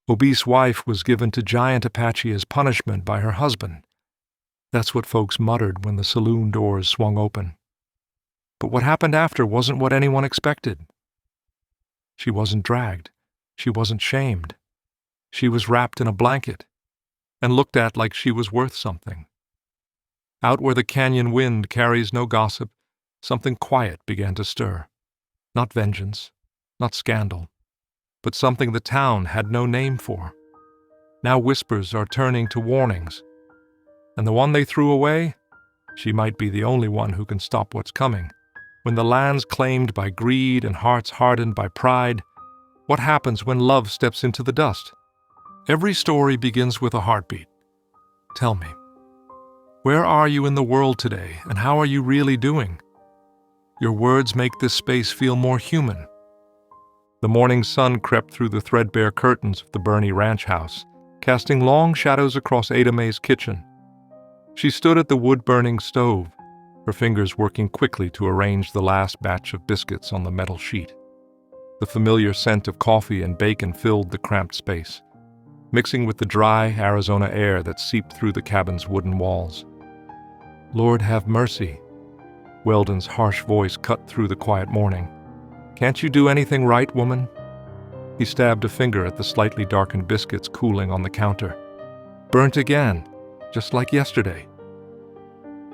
Obese wife was given to giant Apache as punishment by her husband. That's what folks muttered when the saloon doors swung open. But what happened after wasn't what anyone expected. She wasn't dragged. She wasn't shamed. She was wrapped in a blanket and looked at like she was worth something. Out where the canyon wind carries no gossip, something quiet began to stir. Not vengeance, not scandal, but something the town had no name for. Now whispers are turning to warnings. And the one they threw away? She might be the only one who can stop what's coming. When the land's claimed by greed and hearts hardened by pride, what happens when love steps into the dust? Every story begins with a heartbeat. Tell me, where are you in the world today, and how are you really doing? Your words make this space feel more human. The morning sun crept through the threadbare curtains of the Bernie ranch house, casting long shadows across Ada Mae's kitchen. She stood at the wood-burning stove, her fingers working quickly to arrange the last batch of biscuits on the metal sheet. The familiar scent of coffee and bacon filled the cramped space, mixing with the dry Arizona air that seeped through the cabin's wooden walls. Lord have mercy. Weldon's harsh voice cut through the quiet morning. Can't you do anything right, woman? He stabbed a finger at the slightly darkened biscuits cooling on the counter. Burnt again, just like yesterday.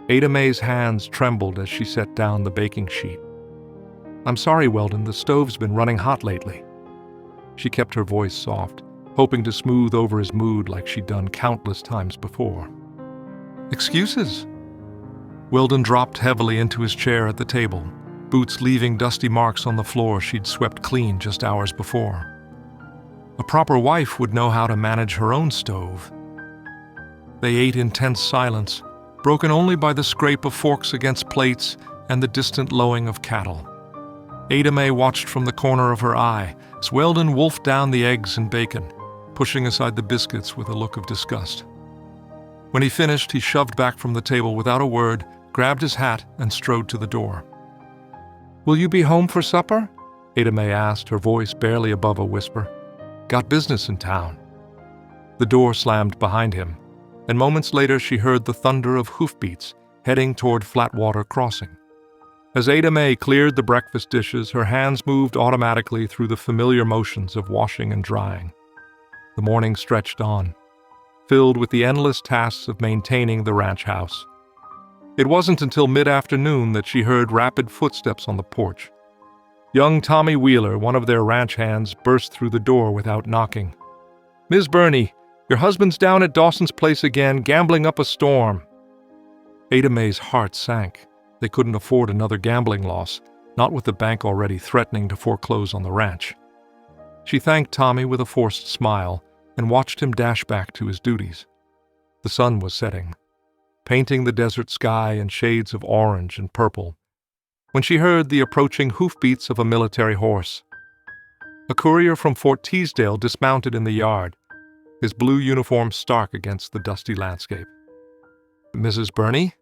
Ada Mae's hands trembled as she set down the baking sheet. I'm sorry, Weldon, the stove's been running hot lately. She kept her voice soft, hoping to smooth over his mood like she'd done countless times before. Excuses? Weldon dropped heavily into his chair at the table, boots leaving dusty marks on the floor she'd swept clean just hours before. A proper wife would know how to manage her own stove. They ate in tense silence, broken only by the scrape of forks against plates and the distant lowing of cattle. Ada Mae watched from the corner of her eye as Weldon wolfed down the eggs and bacon, pushing aside the biscuits with a look of disgust. When he finished, he shoved back from the table without a word, grabbed his hat, and strode to the door. Will you be home for supper? Ada Mae asked, her voice barely above a whisper. Got business in town. The door slammed behind him, and moments later she heard the thunder of hoofbeats heading toward Flatwater Crossing. As Ada Mae cleared the breakfast dishes, her hands moved automatically through the familiar motions of washing and drying. The morning stretched on, filled with the endless tasks of maintaining the ranch house. It wasn't until mid-afternoon that she heard rapid footsteps on the porch. Young Tommy Wheeler, one of their ranch hands, burst through the door without knocking. Ms. Burney, your husband's down at Dawson's place again, gambling up a storm. Ada Mae's heart sank. They couldn't afford another gambling loss, not with the bank already threatening to foreclose on the ranch. She thanked Tommy with a forced smile and watched him dash back to his duties. The sun was setting, painting the desert sky in shades of orange and purple, when she heard the approaching hoofbeats of a military horse. A courier from Fort Teasdale dismounted in the yard, his blue uniform stark against the dusty landscape. Mrs. Burney?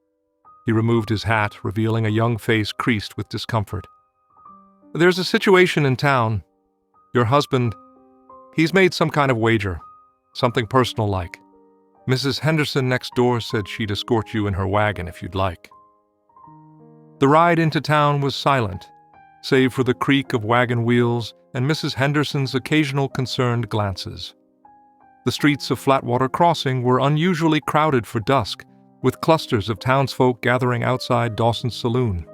He removed his hat, revealing a young face creased with discomfort. There's a situation in town. Your husband, he's made some kind of wager, something personal-like. Mrs. Henderson next door said she'd escort you in her wagon if you'd like. The ride into town was silent, save for the creak of wagon wheels and Mrs. Henderson's occasional concerned glances. The streets of Flatwater Crossing were unusually crowded for dusk, with clusters of townsfolk gathering outside Dawson's saloon.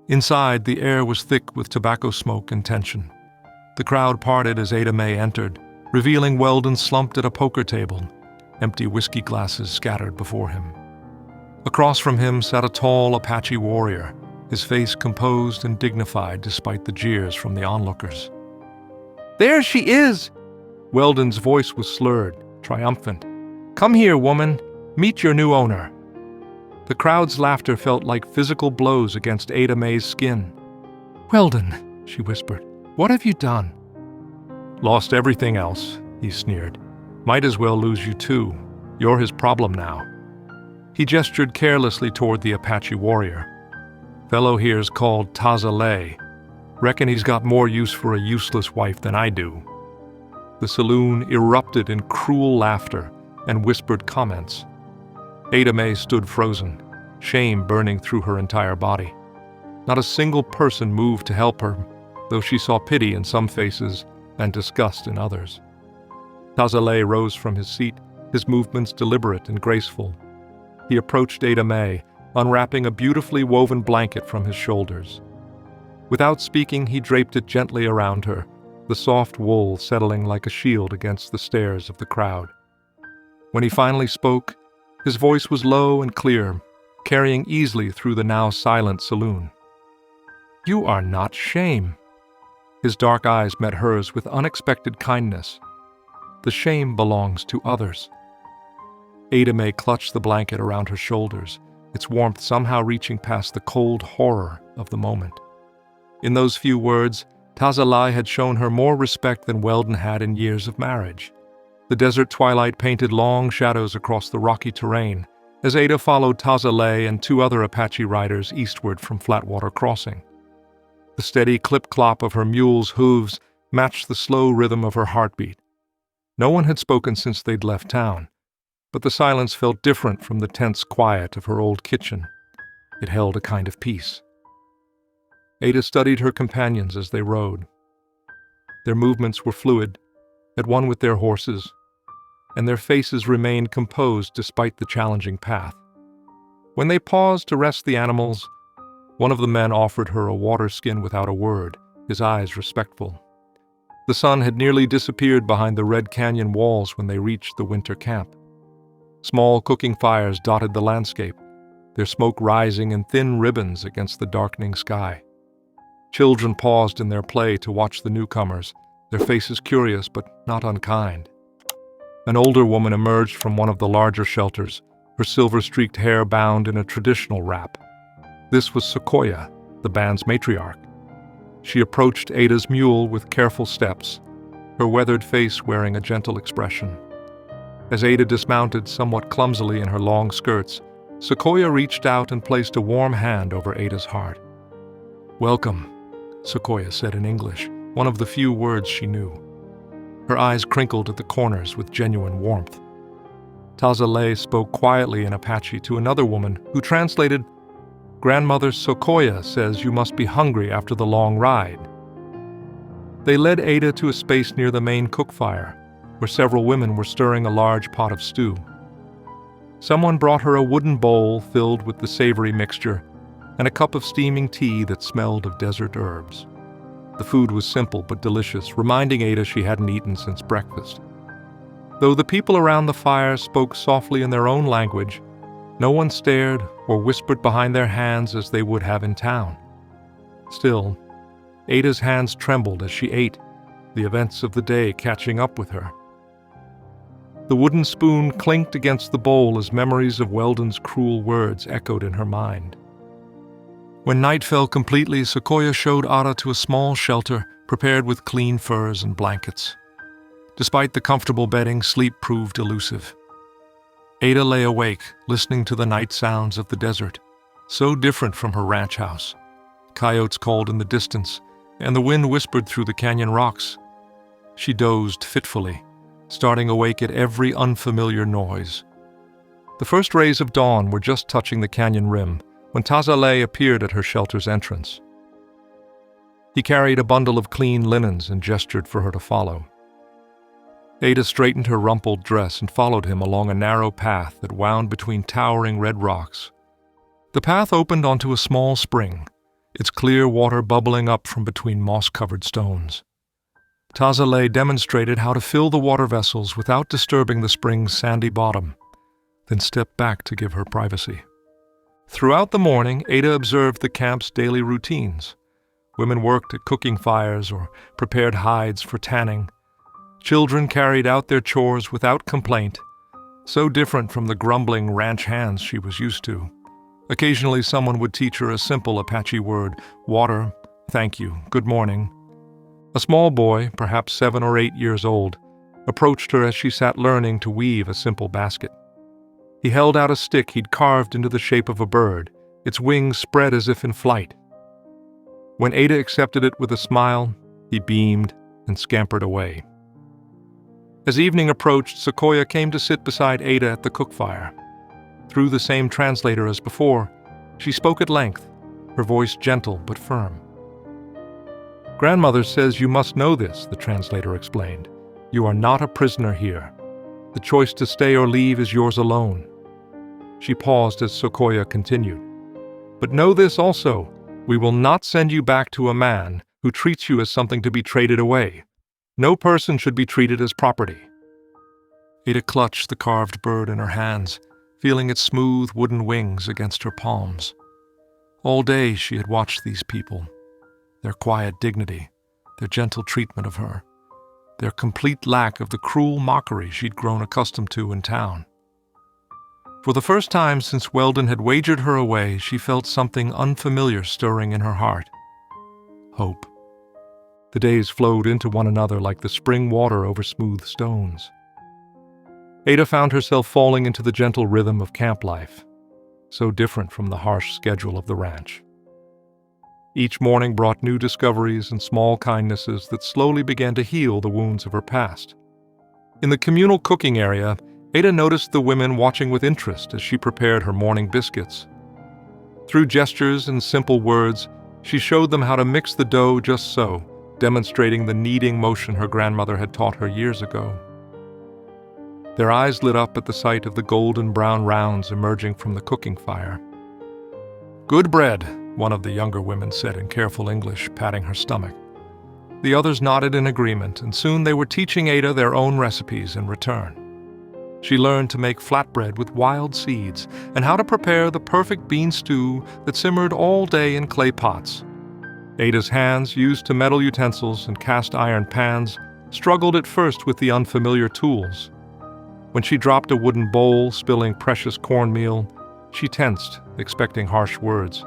Inside, the air was thick with tobacco smoke and tension. The crowd parted as Ada Mae entered, revealing Weldon slumped at a poker table, empty whiskey glasses scattered before him. Across from him sat a tall Apache warrior, his face composed and dignified despite the jeers from the onlookers. There she is! Weldon's voice was slurred, triumphant. Come here, woman. Meet your new owner. The crowd's laughter felt like physical blows against Ada Mae's skin. Weldon, she whispered, what have you done? Lost everything else, he sneered. Might as well lose you too. You're his problem now. He gestured carelessly toward the Apache warrior. Fellow here's called Taza Lay. Reckon he's got more use for a useless wife than I do. The saloon erupted in cruel laughter and whispered comments. Ada Mae stood frozen, shame burning through her entire body. Not a single person moved to help her, though she saw pity in some faces and disgust in others. Tazelay rose from his seat, his movements deliberate and graceful. He approached Ada Mae, unwrapping a beautifully woven blanket from his shoulders. Without speaking, he draped it gently around her, the soft wool settling like a shield against the stares of the crowd. When he finally spoke, his voice was low and clear, carrying easily through the now silent saloon. "You are not shame." His dark eyes met hers with unexpected kindness. "The shame belongs to others." Ada Mae clutched the blanket around her shoulders, its warmth somehow reaching past the cold horror of the moment. In those few words, Tazelay had shown her more respect than Weldon had in years of marriage. The desert twilight painted long shadows across the rocky terrain as Ada followed Tazelay and 2 other Apache riders eastward from Flatwater Crossing. The steady clip-clop of her mule's hooves matched the slow rhythm of her heartbeat. No one had spoken since they'd left town, but the silence felt different from the tense quiet of her old kitchen. It held a kind of peace. Ada studied her companions as they rode. Their movements were fluid, at one with their horses, and their faces remained composed despite the challenging path. When they paused to rest the animals, one of the men offered her a water skin without a word, his eyes respectful. The sun had nearly disappeared behind the Red Canyon walls when they reached the winter camp. Small cooking fires dotted the landscape, their smoke rising in thin ribbons against the darkening sky. Children paused in their play to watch the newcomers, their faces curious but not unkind. An older woman emerged from one of the larger shelters, her silver-streaked hair bound in a traditional wrap. This was Sequoia, the band's matriarch. She approached Ada's mule with careful steps, her weathered face wearing a gentle expression. As Ada dismounted somewhat clumsily in her long skirts, Sequoia reached out and placed a warm hand over Ada's heart. "Welcome," Sequoia said in English, one of the few words she knew. Her eyes crinkled at the corners with genuine warmth. Tazelay spoke quietly in Apache to another woman who translated, "Grandmother Sequoia says you must be hungry after the long ride." They led Ada to a space near the main cook fire, where several women were stirring a large pot of stew. Someone brought her a wooden bowl filled with the savory mixture and a cup of steaming tea that smelled of desert herbs. The food was simple but delicious, reminding Ada she hadn't eaten since breakfast. Though the people around the fire spoke softly in their own language, no one stared or whispered behind their hands as they would have in town. Still, Ada's hands trembled as she ate, the events of the day catching up with her. The wooden spoon clinked against the bowl as memories of Weldon's cruel words echoed in her mind. When night fell completely, Sequoia showed Ada to a small shelter prepared with clean furs and blankets. Despite the comfortable bedding, sleep proved elusive. Ada lay awake, listening to the night sounds of the desert, so different from her ranch house. Coyotes called in the distance, and the wind whispered through the canyon rocks. She dozed fitfully, starting awake at every unfamiliar noise. The first rays of dawn were just touching the canyon rim when Tazelay appeared at her shelter's entrance. He carried a bundle of clean linens and gestured for her to follow. Ada straightened her rumpled dress and followed him along a narrow path that wound between towering red rocks. The path opened onto a small spring, its clear water bubbling up from between moss-covered stones. Tazelay demonstrated how to fill the water vessels without disturbing the spring's sandy bottom, then stepped back to give her privacy. Throughout the morning, Ada observed the camp's daily routines. Women worked at cooking fires or prepared hides for tanning. Children carried out their chores without complaint, so different from the grumbling ranch hands she was used to. Occasionally, someone would teach her a simple Apache word, water, thank you, good morning. A small boy, perhaps 7 or 8 years old, approached her as she sat learning to weave a simple basket. He held out a stick he'd carved into the shape of a bird, its wings spread as if in flight. When Ada accepted it with a smile, he beamed and scampered away. As evening approached, Sequoia came to sit beside Ada at the cook fire. Through the same translator as before, she spoke at length, her voice gentle but firm. "Grandmother says you must know this," the translator explained. "You are not a prisoner here. The choice to stay or leave is yours alone." She paused as Sequoia continued. "But know this also, we will not send you back to a man who treats you as something to be traded away. No person should be treated as property." Ada clutched the carved bird in her hands, feeling its smooth wooden wings against her palms. All day she had watched these people, their quiet dignity, their gentle treatment of her, their complete lack of the cruel mockery she'd grown accustomed to in town. For the first time since Weldon had wagered her away, she felt something unfamiliar stirring in her heart. Hope. The days flowed into one another like the spring water over smooth stones. Ada found herself falling into the gentle rhythm of camp life, so different from the harsh schedule of the ranch. Each morning brought new discoveries and small kindnesses that slowly began to heal the wounds of her past. In the communal cooking area, Ada noticed the women watching with interest as she prepared her morning biscuits. Through gestures and simple words, she showed them how to mix the dough just so, demonstrating the kneading motion her grandmother had taught her years ago. Their eyes lit up at the sight of the golden brown rounds emerging from the cooking fire. "Good bread," one of the younger women said in careful English, patting her stomach. The others nodded in agreement, and soon they were teaching Ada their own recipes in return. She learned to make flatbread with wild seeds and how to prepare the perfect bean stew that simmered all day in clay pots. Ada's hands, used to metal utensils and cast iron pans, struggled at first with the unfamiliar tools. When she dropped a wooden bowl, spilling precious cornmeal, she tensed, expecting harsh words.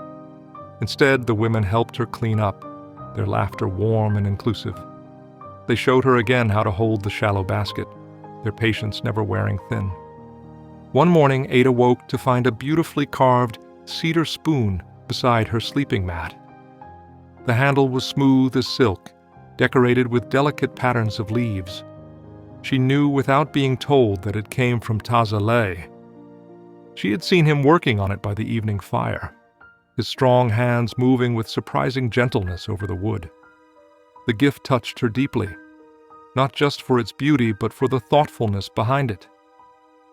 Instead, the women helped her clean up, their laughter warm and inclusive. They showed her again how to hold the shallow basket, their patience never wearing thin. One morning, Ada woke to find a beautifully carved cedar spoon beside her sleeping mat. The handle was smooth as silk, decorated with delicate patterns of leaves. She knew without being told that it came from Tazaleh. She had seen him working on it by the evening fire, his strong hands moving with surprising gentleness over the wood. The gift touched her deeply, not just for its beauty but for the thoughtfulness behind it.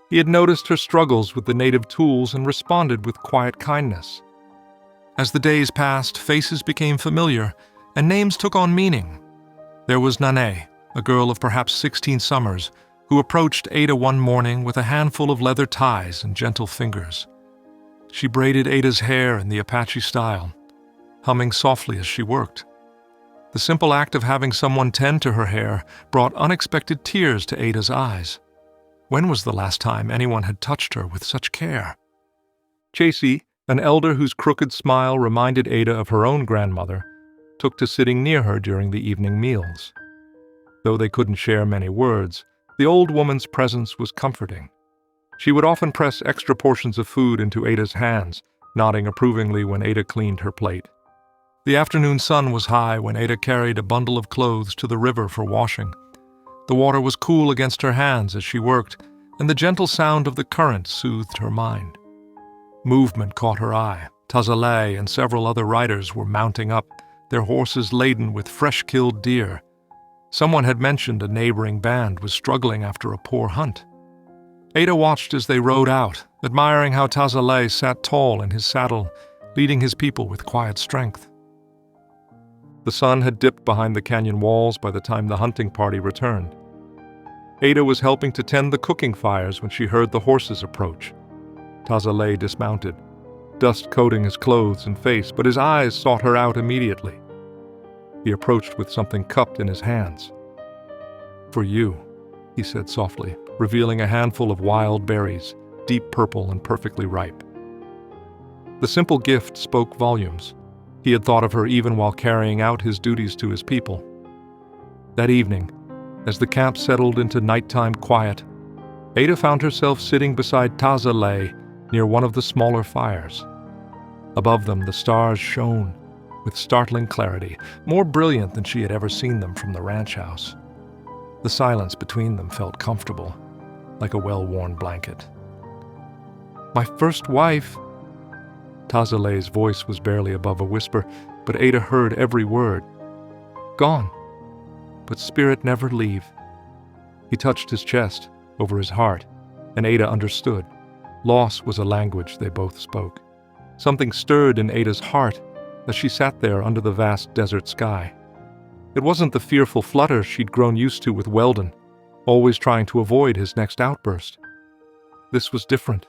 He had noticed her struggles with the native tools and responded with quiet kindness. As the days passed, faces became familiar, and names took on meaning. There was Nane, a girl of perhaps 16 summers, who approached Ada one morning with a handful of leather ties and gentle fingers. She braided Ada's hair in the Apache style, humming softly as she worked. The simple act of having someone tend to her hair brought unexpected tears to Ada's eyes. When was the last time anyone had touched her with such care? Chasey, an elder whose crooked smile reminded Ada of her own grandmother, took to sitting near her during the evening meals. Though they couldn't share many words, the old woman's presence was comforting. She would often press extra portions of food into Ada's hands, nodding approvingly when Ada cleaned her plate. The afternoon sun was high when Ada carried a bundle of clothes to the river for washing. The water was cool against her hands as she worked, and the gentle sound of the current soothed her mind. Movement caught her eye. Tazaleh and several other riders were mounting up, their horses laden with fresh-killed deer. Someone had mentioned a neighboring band was struggling after a poor hunt. Ada watched as they rode out, admiring how Tazaleh sat tall in his saddle, leading his people with quiet strength. The sun had dipped behind the canyon walls by the time the hunting party returned. Ada was helping to tend the cooking fires when she heard the horses approach. Tazaleh dismounted, dust coating his clothes and face, but his eyes sought her out immediately. He approached with something cupped in his hands. "For you," he said softly, revealing a handful of wild berries, deep purple and perfectly ripe. The simple gift spoke volumes. He had thought of her even while carrying out his duties to his people. That evening, as the camp settled into nighttime quiet, Ada found herself sitting beside Tazaleh near one of the smaller fires. Above them, the stars shone with startling clarity, more brilliant than she had ever seen them from the ranch house. The silence between them felt comfortable, like a well-worn blanket. "My first wife." Tazalet's voice was barely above a whisper, but Ada heard every word. "Gone, but spirit never leave." He touched his chest, over his heart, and Ada understood. Loss was a language they both spoke. Something stirred in Ada's heart as she sat there under the vast desert sky. It wasn't the fearful flutter she'd grown used to with Weldon, always trying to avoid his next outburst. This was different,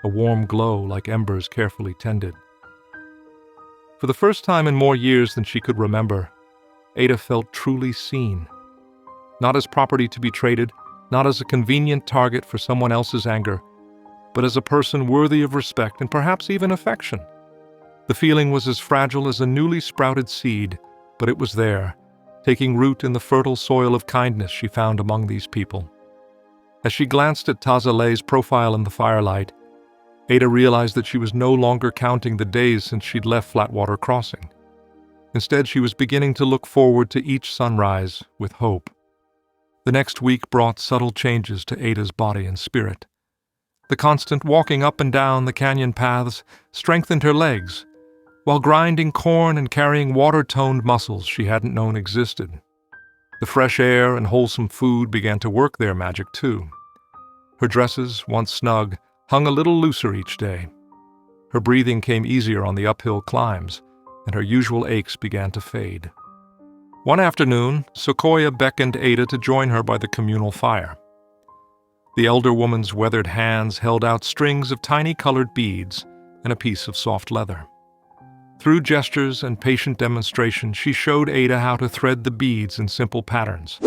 a warm glow like embers carefully tended. For the first time in more years than she could remember, Ada felt truly seen. Not as property to be traded, not as a convenient target for someone else's anger, but as a person worthy of respect and perhaps even affection. The feeling was as fragile as a newly sprouted seed, but it was there, taking root in the fertile soil of kindness she found among these people. As she glanced at Tazalet's profile in the firelight, Ada realized that she was no longer counting the days since she'd left Flatwater Crossing. Instead, she was beginning to look forward to each sunrise with hope. The next week brought subtle changes to Ada's body and spirit. The constant walking up and down the canyon paths strengthened her legs, while grinding corn and carrying water-toned muscles she hadn't known existed. The fresh air and wholesome food began to work their magic too. Her dresses, once snug, hung a little looser each day. Her breathing came easier on the uphill climbs, and her usual aches began to fade. One afternoon, Sequoia beckoned Ada to join her by the communal fire. The elder woman's weathered hands held out strings of tiny colored beads and a piece of soft leather. Through gestures and patient demonstration, she showed Ada how to thread the beads in simple patterns.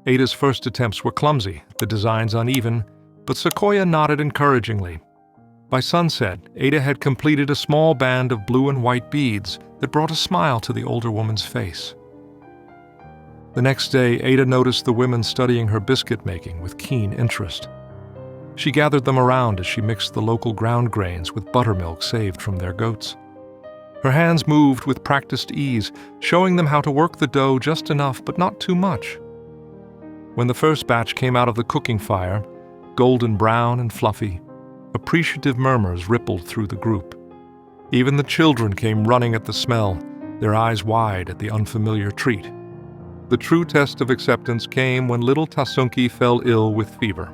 Ada's first attempts were clumsy, the designs uneven, but Sequoia nodded encouragingly. By sunset, Ada had completed a small band of blue and white beads that brought a smile to the older woman's face. The next day, Ada noticed the women studying her biscuit making with keen interest. She gathered them around as she mixed the local ground grains with buttermilk saved from their goats. Her hands moved with practiced ease, showing them how to work the dough just enough but not too much. When the first batch came out of the cooking fire, golden brown and fluffy, appreciative murmurs rippled through the group. Even the children came running at the smell, their eyes wide at the unfamiliar treat. The true test of acceptance came when little Tasunki fell ill with fever.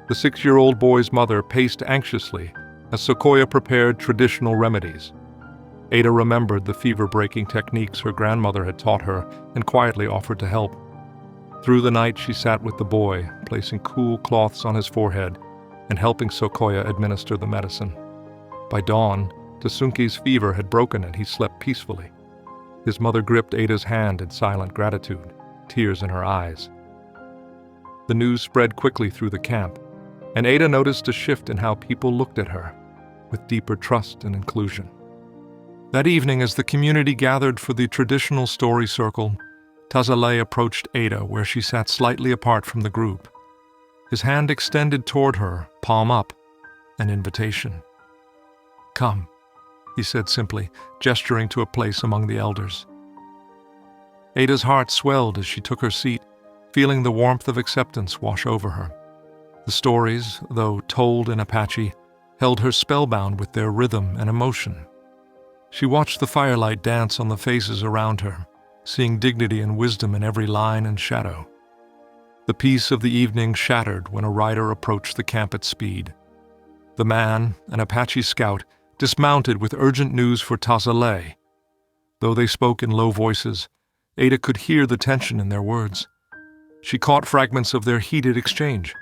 The 6-year-old boy's mother paced anxiously as Sequoia prepared traditional remedies. Ada remembered the fever-breaking techniques her grandmother had taught her and quietly offered to help. Through the night, she sat with the boy, placing cool cloths on his forehead and helping Sequoia administer the medicine. By dawn, Tasunki's fever had broken and he slept peacefully. His mother gripped Ada's hand in silent gratitude, tears in her eyes. The news spread quickly through the camp, and Ada noticed a shift in how people looked at her, with deeper trust and inclusion. That evening, as the community gathered for the traditional story circle, Tazalet approached Ada where she sat slightly apart from the group. His hand extended toward her, palm up, an invitation. "Come," he said simply, gesturing to a place among the elders. Ada's heart swelled as she took her seat, feeling the warmth of acceptance wash over her. The stories, though told in Apache, held her spellbound with their rhythm and emotion. She watched the firelight dance on the faces around her, seeing dignity and wisdom in every line and shadow. The peace of the evening shattered when a rider approached the camp at speed. The man, an Apache scout, dismounted with urgent news for Tazalet. Though they spoke in low voices, Ada could hear the tension in their words. She caught fragments of their heated exchange,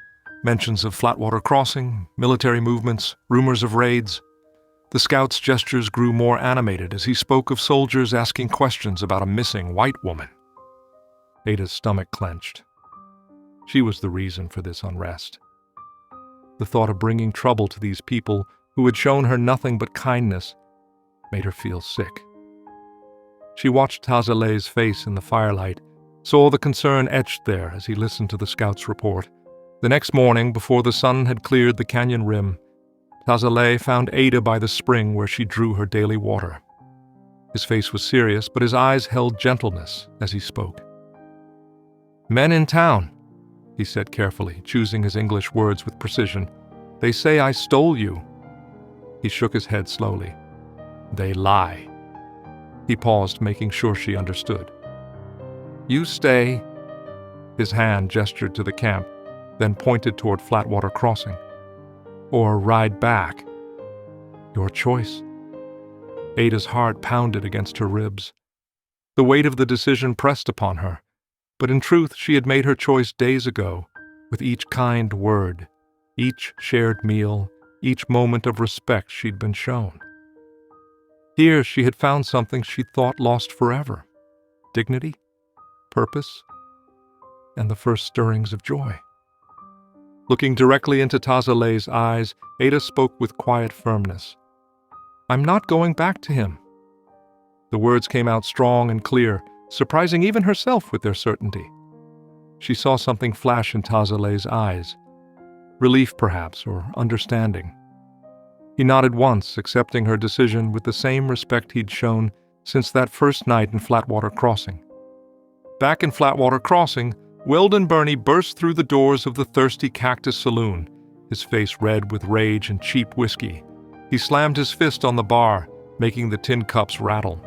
mentions of Flatwater Crossing, military movements, rumors of raids. The scout's gestures grew more animated as he spoke of soldiers asking questions about a missing white woman. Ada's stomach clenched. She was the reason for this unrest. The thought of bringing trouble to these people who had shown her nothing but kindness made her feel sick. She watched Tazalet's face in the firelight, saw the concern etched there as he listened to the scout's report. The next morning, before the sun had cleared the canyon rim, Tazalet found Ada by the spring where she drew her daily water. His face was serious, but his eyes held gentleness as he spoke. Men in town, he said carefully, choosing his English words with precision. They say I stole you. He shook his head slowly. They lie. He paused, making sure she understood. You stay. His hand gestured to the camp, then pointed toward Flatwater Crossing. Or ride back. Your choice. Ada's heart pounded against her ribs. The weight of the decision pressed upon her, but in truth she had made her choice days ago, with each kind word, each shared meal, each moment of respect she'd been shown. Here she had found something she thought lost forever: dignity, purpose, and the first stirrings of joy. Looking directly into Tazalet's eyes, Ada spoke with quiet firmness. I'm not going back to him. The words came out strong and clear, surprising even herself with their certainty. She saw something flash in Tazalet's eyes. Relief, perhaps, or understanding. He nodded once, accepting her decision with the same respect he'd shown since that first night in Flatwater Crossing. Back in Flatwater Crossing, Weldon Burney burst through the doors of the Thirsty Cactus Saloon, his face red with rage and cheap whiskey. He slammed his fist on the bar, making the tin cups rattle.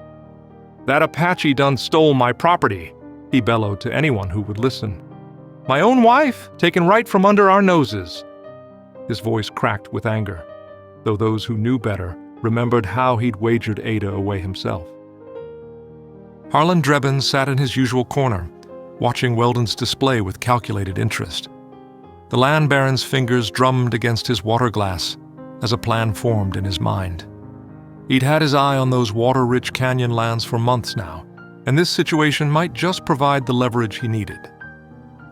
That Apache done stole my property, he bellowed to anyone who would listen. My own wife, taken right from under our noses. His voice cracked with anger, though those who knew better remembered how he'd wagered Ada away himself. Harlan Drebin sat in his usual corner, watching Weldon's display with calculated interest. The land baron's fingers drummed against his water glass as a plan formed in his mind. He'd had his eye on those water-rich canyon lands for months now, and this situation might just provide the leverage he needed.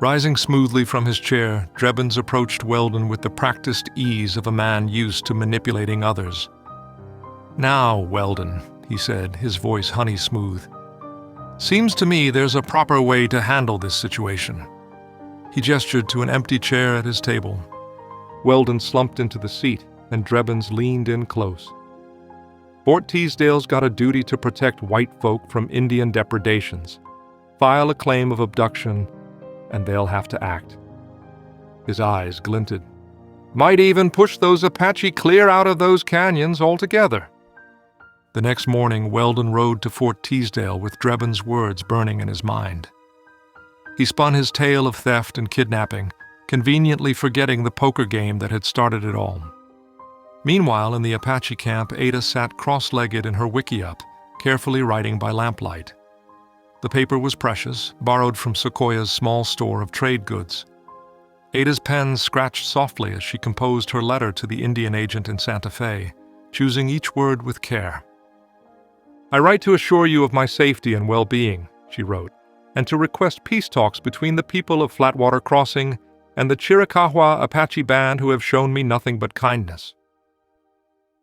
Rising smoothly from his chair, Drebins approached Weldon with the practiced ease of a man used to manipulating others. Now, Weldon, he said, his voice honey-smooth, seems to me there's a proper way to handle this situation. He gestured to an empty chair at his table. Weldon slumped into the seat, and Drebins leaned in close. Fort Teasdale's got a duty to protect white folk from Indian depredations. File a claim of abduction, and they'll have to act. His eyes glinted. Might even push those Apache clear out of those canyons altogether. The next morning, Weldon rode to Fort Teasdale with Drebin's words burning in his mind. He spun his tale of theft and kidnapping, conveniently forgetting the poker game that had started it all. Meanwhile, in the Apache camp, Ada sat cross-legged in her wickiup, carefully writing by lamplight. The paper was precious, borrowed from Sequoia's small store of trade goods. Ada's pen scratched softly as she composed her letter to the Indian agent in Santa Fe, choosing each word with care. I write to assure you of my safety and well-being, she wrote, and to request peace talks between the people of Flatwater Crossing and the Chiricahua Apache band who have shown me nothing but kindness.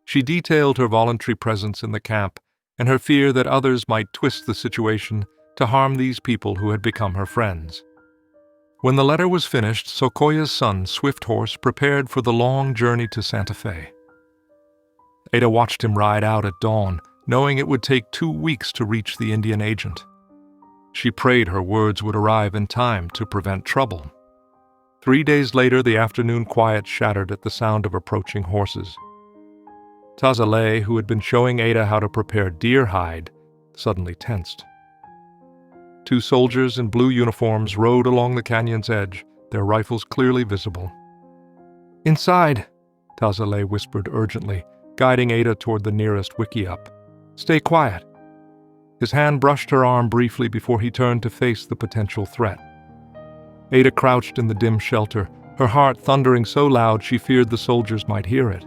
She detailed her voluntary presence in the camp and her fear that others might twist the situation to harm these people who had become her friends. When the letter was finished, Sequoia's son, Swift Horse, prepared for the long journey to Santa Fe. Ada watched him ride out at dawn, knowing it would take 2 weeks to reach the Indian agent. She prayed her words would arrive in time to prevent trouble. 3 days later, the afternoon quiet shattered at the sound of approaching horses. Tazalet, who had been showing Ada how to prepare deer hide, suddenly tensed. 2 soldiers in blue uniforms rode along the canyon's edge, their rifles clearly visible. Inside, Tazalet whispered urgently, guiding Ada toward the nearest wickiup. Stay quiet. His hand brushed her arm briefly before he turned to face the potential threat. Ada crouched in the dim shelter, her heart thundering so loud she feared the soldiers might hear it.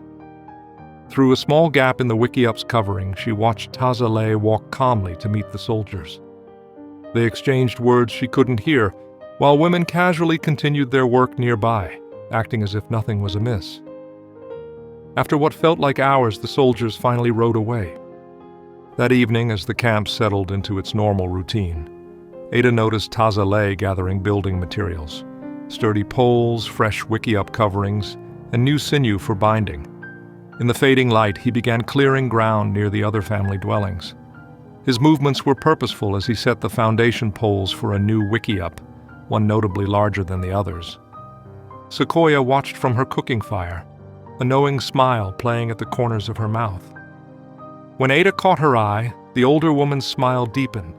Through a small gap in the wickiup's covering, she watched Tazalet walk calmly to meet the soldiers. They exchanged words she couldn't hear, while women casually continued their work nearby, acting as if nothing was amiss. After what felt like hours, the soldiers finally rode away. That evening, as the camp settled into its normal routine, Ada noticed Tazalet gathering building materials, sturdy poles, fresh wickiup coverings, and new sinew for binding. In the fading light, he began clearing ground near the other family dwellings. His movements were purposeful as he set the foundation poles for a new wickiup, one notably larger than the others. Sequoia watched from her cooking fire, a knowing smile playing at the corners of her mouth. When Ada caught her eye, the older woman's smile deepened,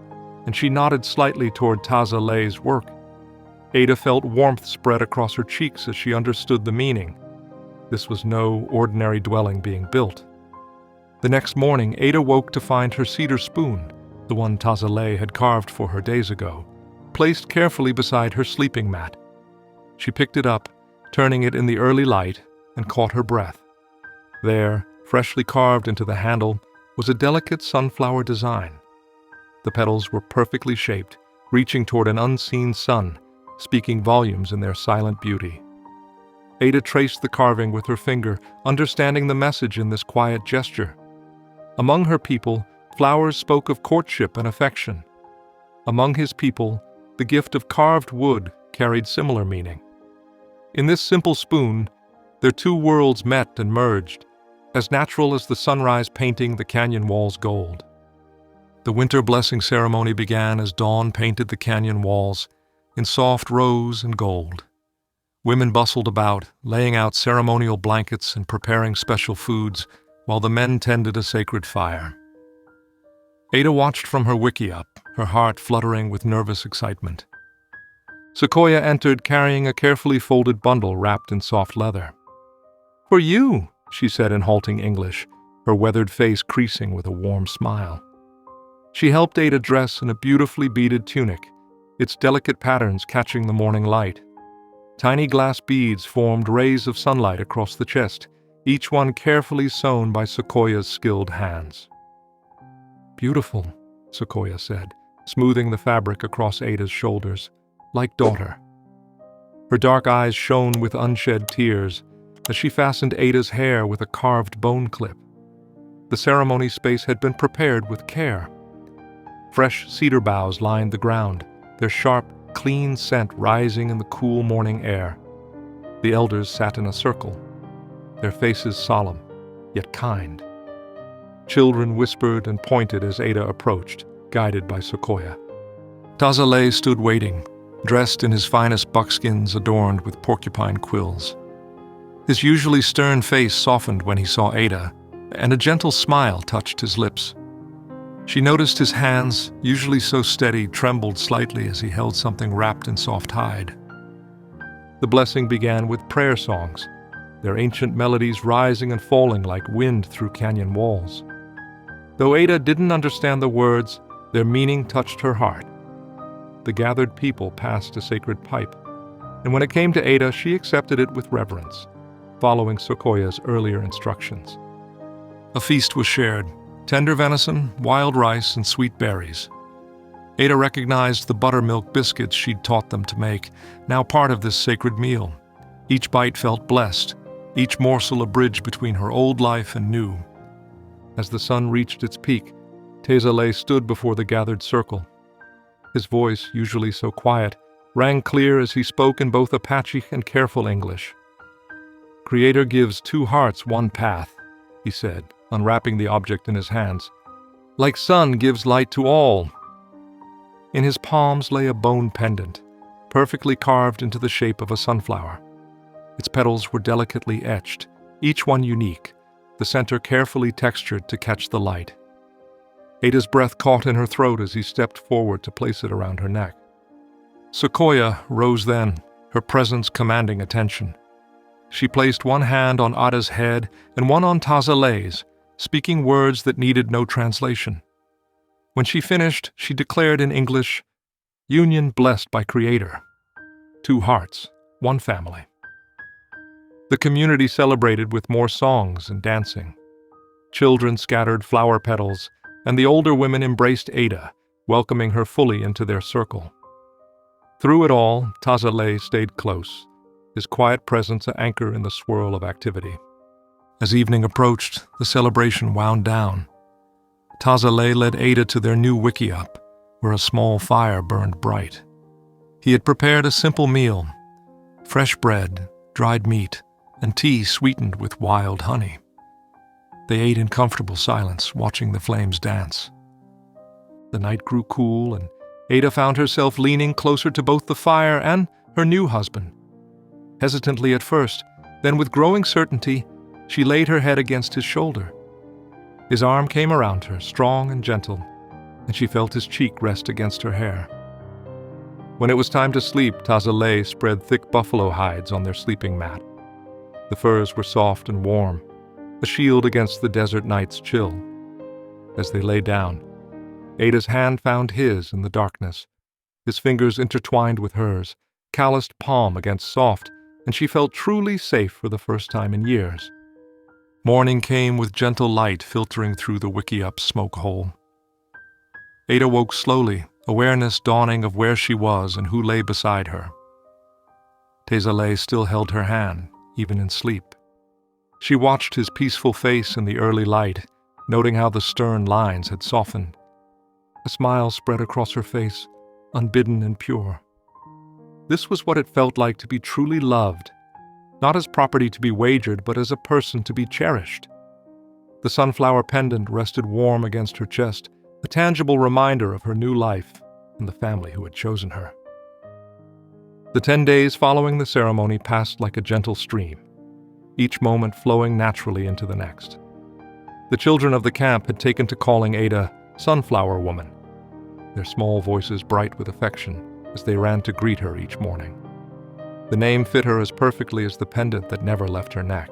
and she nodded slightly toward Taza Lei's work. Ada felt warmth spread across her cheeks as she understood the meaning. This was no ordinary dwelling being built. The next morning, Ada woke to find her cedar spoon, the one Taza Lei had carved for her days ago, placed carefully beside her sleeping mat. She picked it up, turning it in the early light, and caught her breath. There, freshly carved into the handle, was a delicate sunflower design. The petals were perfectly shaped, reaching toward an unseen sun, speaking volumes in their silent beauty. Ada traced the carving with her finger, understanding the message in this quiet gesture. Among her people, flowers spoke of courtship and affection. Among his people, the gift of carved wood carried similar meaning. In this simple spoon, their two worlds met and merged, as natural as the sunrise painting the canyon walls gold. The winter blessing ceremony began as dawn painted the canyon walls in soft rose and gold. Women bustled about, laying out ceremonial blankets and preparing special foods, while the men tended a sacred fire. Ada watched from her wickiup, her heart fluttering with nervous excitement. Sequoia entered carrying a carefully folded bundle wrapped in soft leather. "For you," she said in halting English, her weathered face creasing with a warm smile. She helped Ada dress in a beautifully beaded tunic, its delicate patterns catching the morning light. Tiny glass beads formed rays of sunlight across the chest, each one carefully sewn by Sequoia's skilled hands. "Beautiful," Sequoia said, smoothing the fabric across Ada's shoulders, "like daughter." Her dark eyes shone with unshed tears as she fastened Ada's hair with a carved bone clip. The ceremony space had been prepared with care. Fresh cedar boughs lined the ground, their sharp, clean scent rising in the cool morning air. The elders sat in a circle, their faces solemn, yet kind. Children whispered and pointed as Ada approached, guided by Sequoia. Taza Lei stood waiting, dressed in his finest buckskins adorned with porcupine quills. His usually stern face softened when he saw Ada, and a gentle smile touched his lips. She noticed his hands, usually so steady, trembled slightly as he held something wrapped in soft hide. The blessing began with prayer songs, their ancient melodies rising and falling like wind through canyon walls. Though Ada didn't understand the words, their meaning touched her heart. The gathered people passed a sacred pipe, and when it came to Ada, she accepted it with reverence, following Sequoia's earlier instructions. A feast was shared, tender venison, wild rice, and sweet berries. Ada recognized the buttermilk biscuits she'd taught them to make, now part of this sacred meal. Each bite felt blessed, each morsel a bridge between her old life and new. As the sun reached its peak, Taza Lei stood before the gathered circle. His voice, usually so quiet, rang clear as he spoke in both Apache and careful English. "Creator gives two hearts one path," he said, unwrapping the object in his hands. "Like sun gives light to all." In his palms lay a bone pendant, perfectly carved into the shape of a sunflower. Its petals were delicately etched, each one unique, the center carefully textured to catch the light. Ada's breath caught in her throat as he stepped forward to place it around her neck. Sequoia rose then, her presence commanding attention. She placed one hand on Ada's head and one on Taza Lei's, speaking words that needed no translation. When she finished, she declared in English, "Union blessed by Creator. Two hearts, one family." The community celebrated with more songs and dancing. Children scattered flower petals, and the older women embraced Ada, welcoming her fully into their circle. Through it all, Taza Lei stayed close, his quiet presence an anchor in the swirl of activity. As evening approached, the celebration wound down. Taza Lei led Ada to their new wickiup, where a small fire burned bright. He had prepared a simple meal, fresh bread, dried meat, and tea sweetened with wild honey. They ate in comfortable silence, watching the flames dance. The night grew cool, and Ada found herself leaning closer to both the fire and her new husband. Hesitantly at first, then with growing certainty, she laid her head against his shoulder. His arm came around her, strong and gentle, and she felt his cheek rest against her hair. When it was time to sleep, Tazaleh spread thick buffalo hides on their sleeping mat. The furs were soft and warm, a shield against the desert night's chill. As they lay down, Ada's hand found his in the darkness, his fingers intertwined with hers, calloused palm against soft, and she felt truly safe for the first time in years. Morning came with gentle light filtering through the Wickiup smoke hole. Ada woke slowly, awareness dawning of where she was and who lay beside her. Tazaleh still held her hand, even in sleep. She watched his peaceful face in the early light, noting how the stern lines had softened. A smile spread across her face, unbidden and pure. This was what it felt like to be truly loved, not as property to be wagered, but as a person to be cherished. The sunflower pendant rested warm against her chest, a tangible reminder of her new life and the family who had chosen her. The 10 days following the ceremony passed like a gentle stream, each moment flowing naturally into the next. The children of the camp had taken to calling Ada Sunflower Woman, their small voices bright with affection as they ran to greet her each morning. The name fit her as perfectly as the pendant that never left her neck.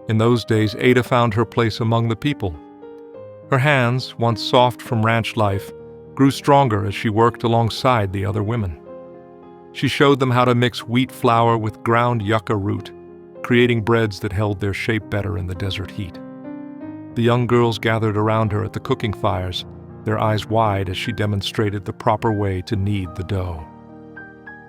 In those days, Ada found her place among the people. Her hands, once soft from ranch life, grew stronger as she worked alongside the other women. She showed them how to mix wheat flour with ground yucca root, creating breads that held their shape better in the desert heat. The young girls gathered around her at the cooking fires, their eyes wide as she demonstrated the proper way to knead the dough.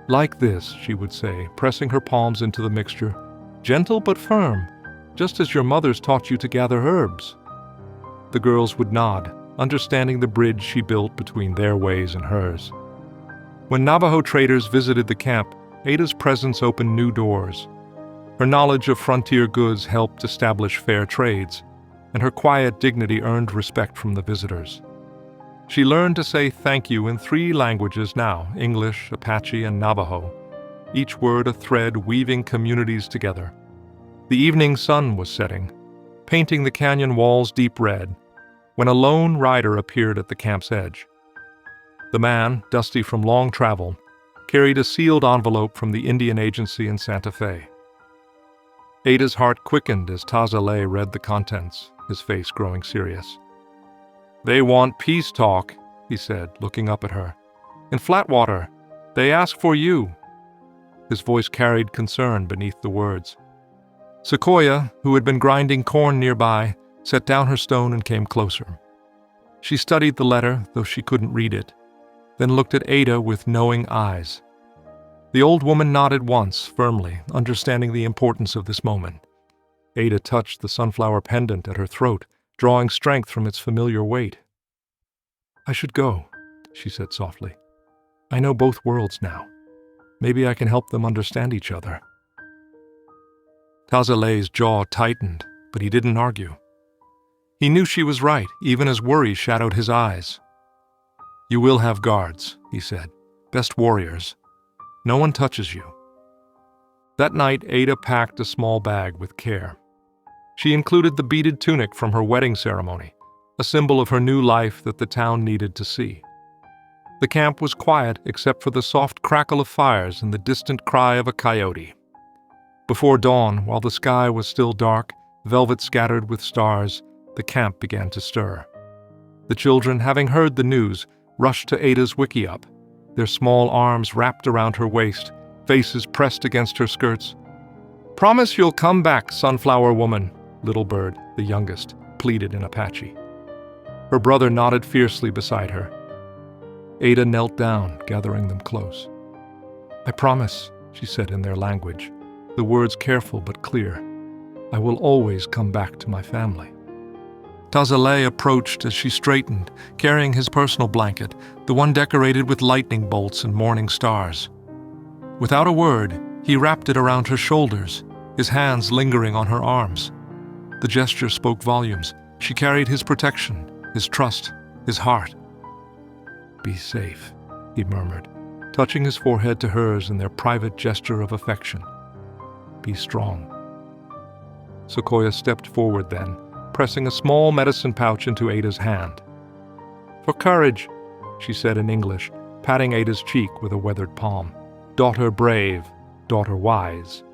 "Like this," she would say, pressing her palms into the mixture, "gentle but firm, just as your mothers taught you to gather herbs." The girls would nod, understanding the bridge she built between their ways and hers. When Navajo traders visited the camp, Ada's presence opened new doors. Her knowledge of frontier goods helped establish fair trades, and her quiet dignity earned respect from the visitors. She learned to say thank you in 3 languages now, English, Apache, and Navajo, each word a thread weaving communities together. The evening sun was setting, painting the canyon walls deep red, when a lone rider appeared at the camp's edge. The man, dusty from long travel, carried a sealed envelope from the Indian Agency in Santa Fe. Ada's heart quickened as Tazaleh read the contents, his face growing serious. "They want peace talk," he said, looking up at her. "In Flatwater, they ask for you." His voice carried concern beneath the words. Sequoia, who had been grinding corn nearby, set down her stone and came closer. She studied the letter, though she couldn't read it, then looked at Ada with knowing eyes. The old woman nodded once, firmly, understanding the importance of this moment. Ada touched the sunflower pendant at her throat, drawing strength from its familiar weight. "I should go," she said softly. "I know both worlds now. Maybe I can help them understand each other." Tazaleh's jaw tightened, but he didn't argue. He knew she was right, even as worry shadowed his eyes. "You will have guards," he said. "Best warriors. No one touches you." That night, Ada packed a small bag with care. She included the beaded tunic from her wedding ceremony, a symbol of her new life that the town needed to see. The camp was quiet except for the soft crackle of fires and the distant cry of a coyote. Before dawn, while the sky was still dark, velvet scattered with stars, the camp began to stir. The children, having heard the news, rushed to Ada's Wickiup, their small arms wrapped around her waist, faces pressed against her skirts. "Promise you'll come back, Sunflower Woman," Little Bird, the youngest, pleaded in Apache. Her brother nodded fiercely beside her. Ada knelt down, gathering them close. "I promise," she said in their language, the words careful but clear. "I will always come back to my family." Tazaleh approached as she straightened, carrying his personal blanket, the one decorated with lightning bolts and morning stars. Without a word, he wrapped it around her shoulders, his hands lingering on her arms. The gesture spoke volumes. She carried his protection, his trust, his heart. "Be safe," he murmured, touching his forehead to hers in their private gesture of affection. Be strong. Sequoia stepped forward then, pressing a small medicine pouch into Ada's hand. For courage, she said in English, patting Ada's cheek with a weathered palm. Daughter brave, daughter wise.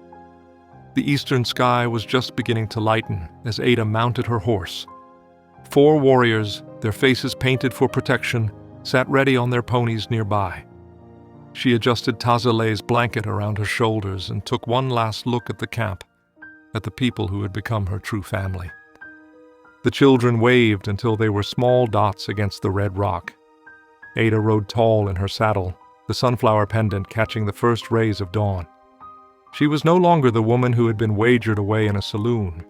The eastern sky was just beginning to lighten as Ada mounted her horse. 4 warriors, their faces painted for protection, sat ready on their ponies nearby. She adjusted Tazalei's blanket around her shoulders and took one last look at the camp, at the people who had become her true family. The children waved until they were small dots against the red rock. Ada rode tall in her saddle, the sunflower pendant catching the first rays of dawn. She was no longer the woman who had been wagered away in a saloon.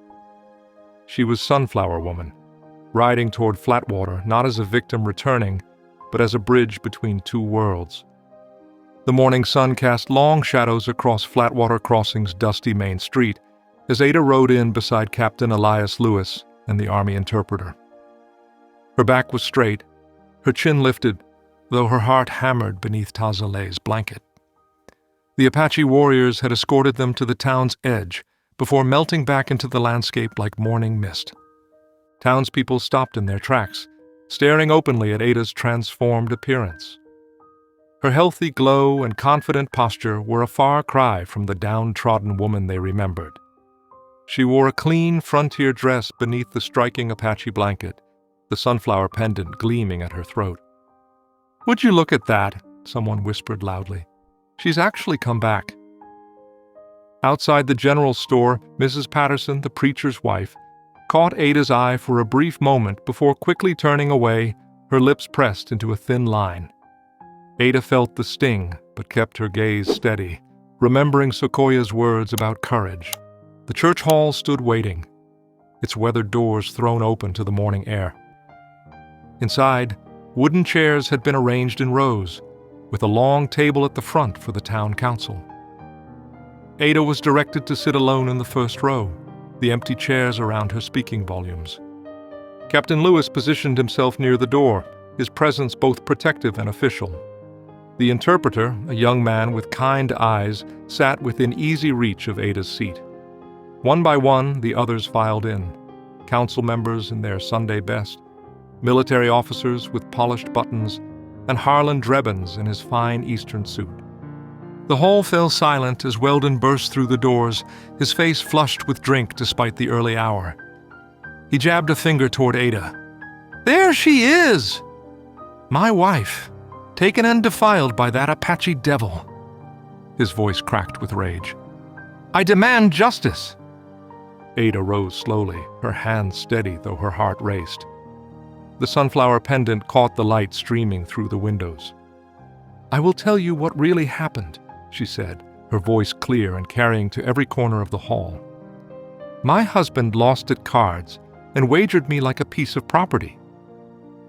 She was Sunflower Woman, riding toward Flatwater not as a victim returning, but as a bridge between 2 worlds. The morning sun cast long shadows across Flatwater Crossing's dusty main street as Ada rode in beside Captain Elias Lewis and the Army interpreter. Her back was straight, her chin lifted, though her heart hammered beneath Tazalei's blanket. The Apache warriors had escorted them to the town's edge before melting back into the landscape like morning mist. Townspeople stopped in their tracks, staring openly at Ada's transformed appearance. Her healthy glow and confident posture were a far cry from the downtrodden woman they remembered. She wore a clean frontier dress beneath the striking Apache blanket, the sunflower pendant gleaming at her throat. "Would you look at that?" someone whispered loudly. "She's actually come back." Outside the general store, Mrs. Patterson, the preacher's wife, caught Ada's eye for a brief moment before quickly turning away, her lips pressed into a thin line. Ada felt the sting, but kept her gaze steady, remembering Sequoia's words about courage. The church hall stood waiting, its weathered doors thrown open to the morning air. Inside, wooden chairs had been arranged in rows, with a long table at the front for the town council. Ada was directed to sit alone in the first row, the empty chairs around her speaking volumes. Captain Lewis positioned himself near the door, his presence both protective and official. The interpreter, a young man with kind eyes, sat within easy reach of Ada's seat. One by one, the others filed in, council members in their Sunday best, military officers with polished buttons, and Harlan Drebbins in his fine Eastern suit. The hall fell silent as Weldon burst through the doors, his face flushed with drink despite the early hour. He jabbed a finger toward Ada. "There she is! My wife, taken and defiled by that Apache devil." His voice cracked with rage. "I demand justice!" Ada rose slowly, her hands steady though her heart raced. The sunflower pendant caught the light streaming through the windows. "I will tell you what really happened," she said, her voice clear and carrying to every corner of the hall. "My husband lost at cards and wagered me like a piece of property."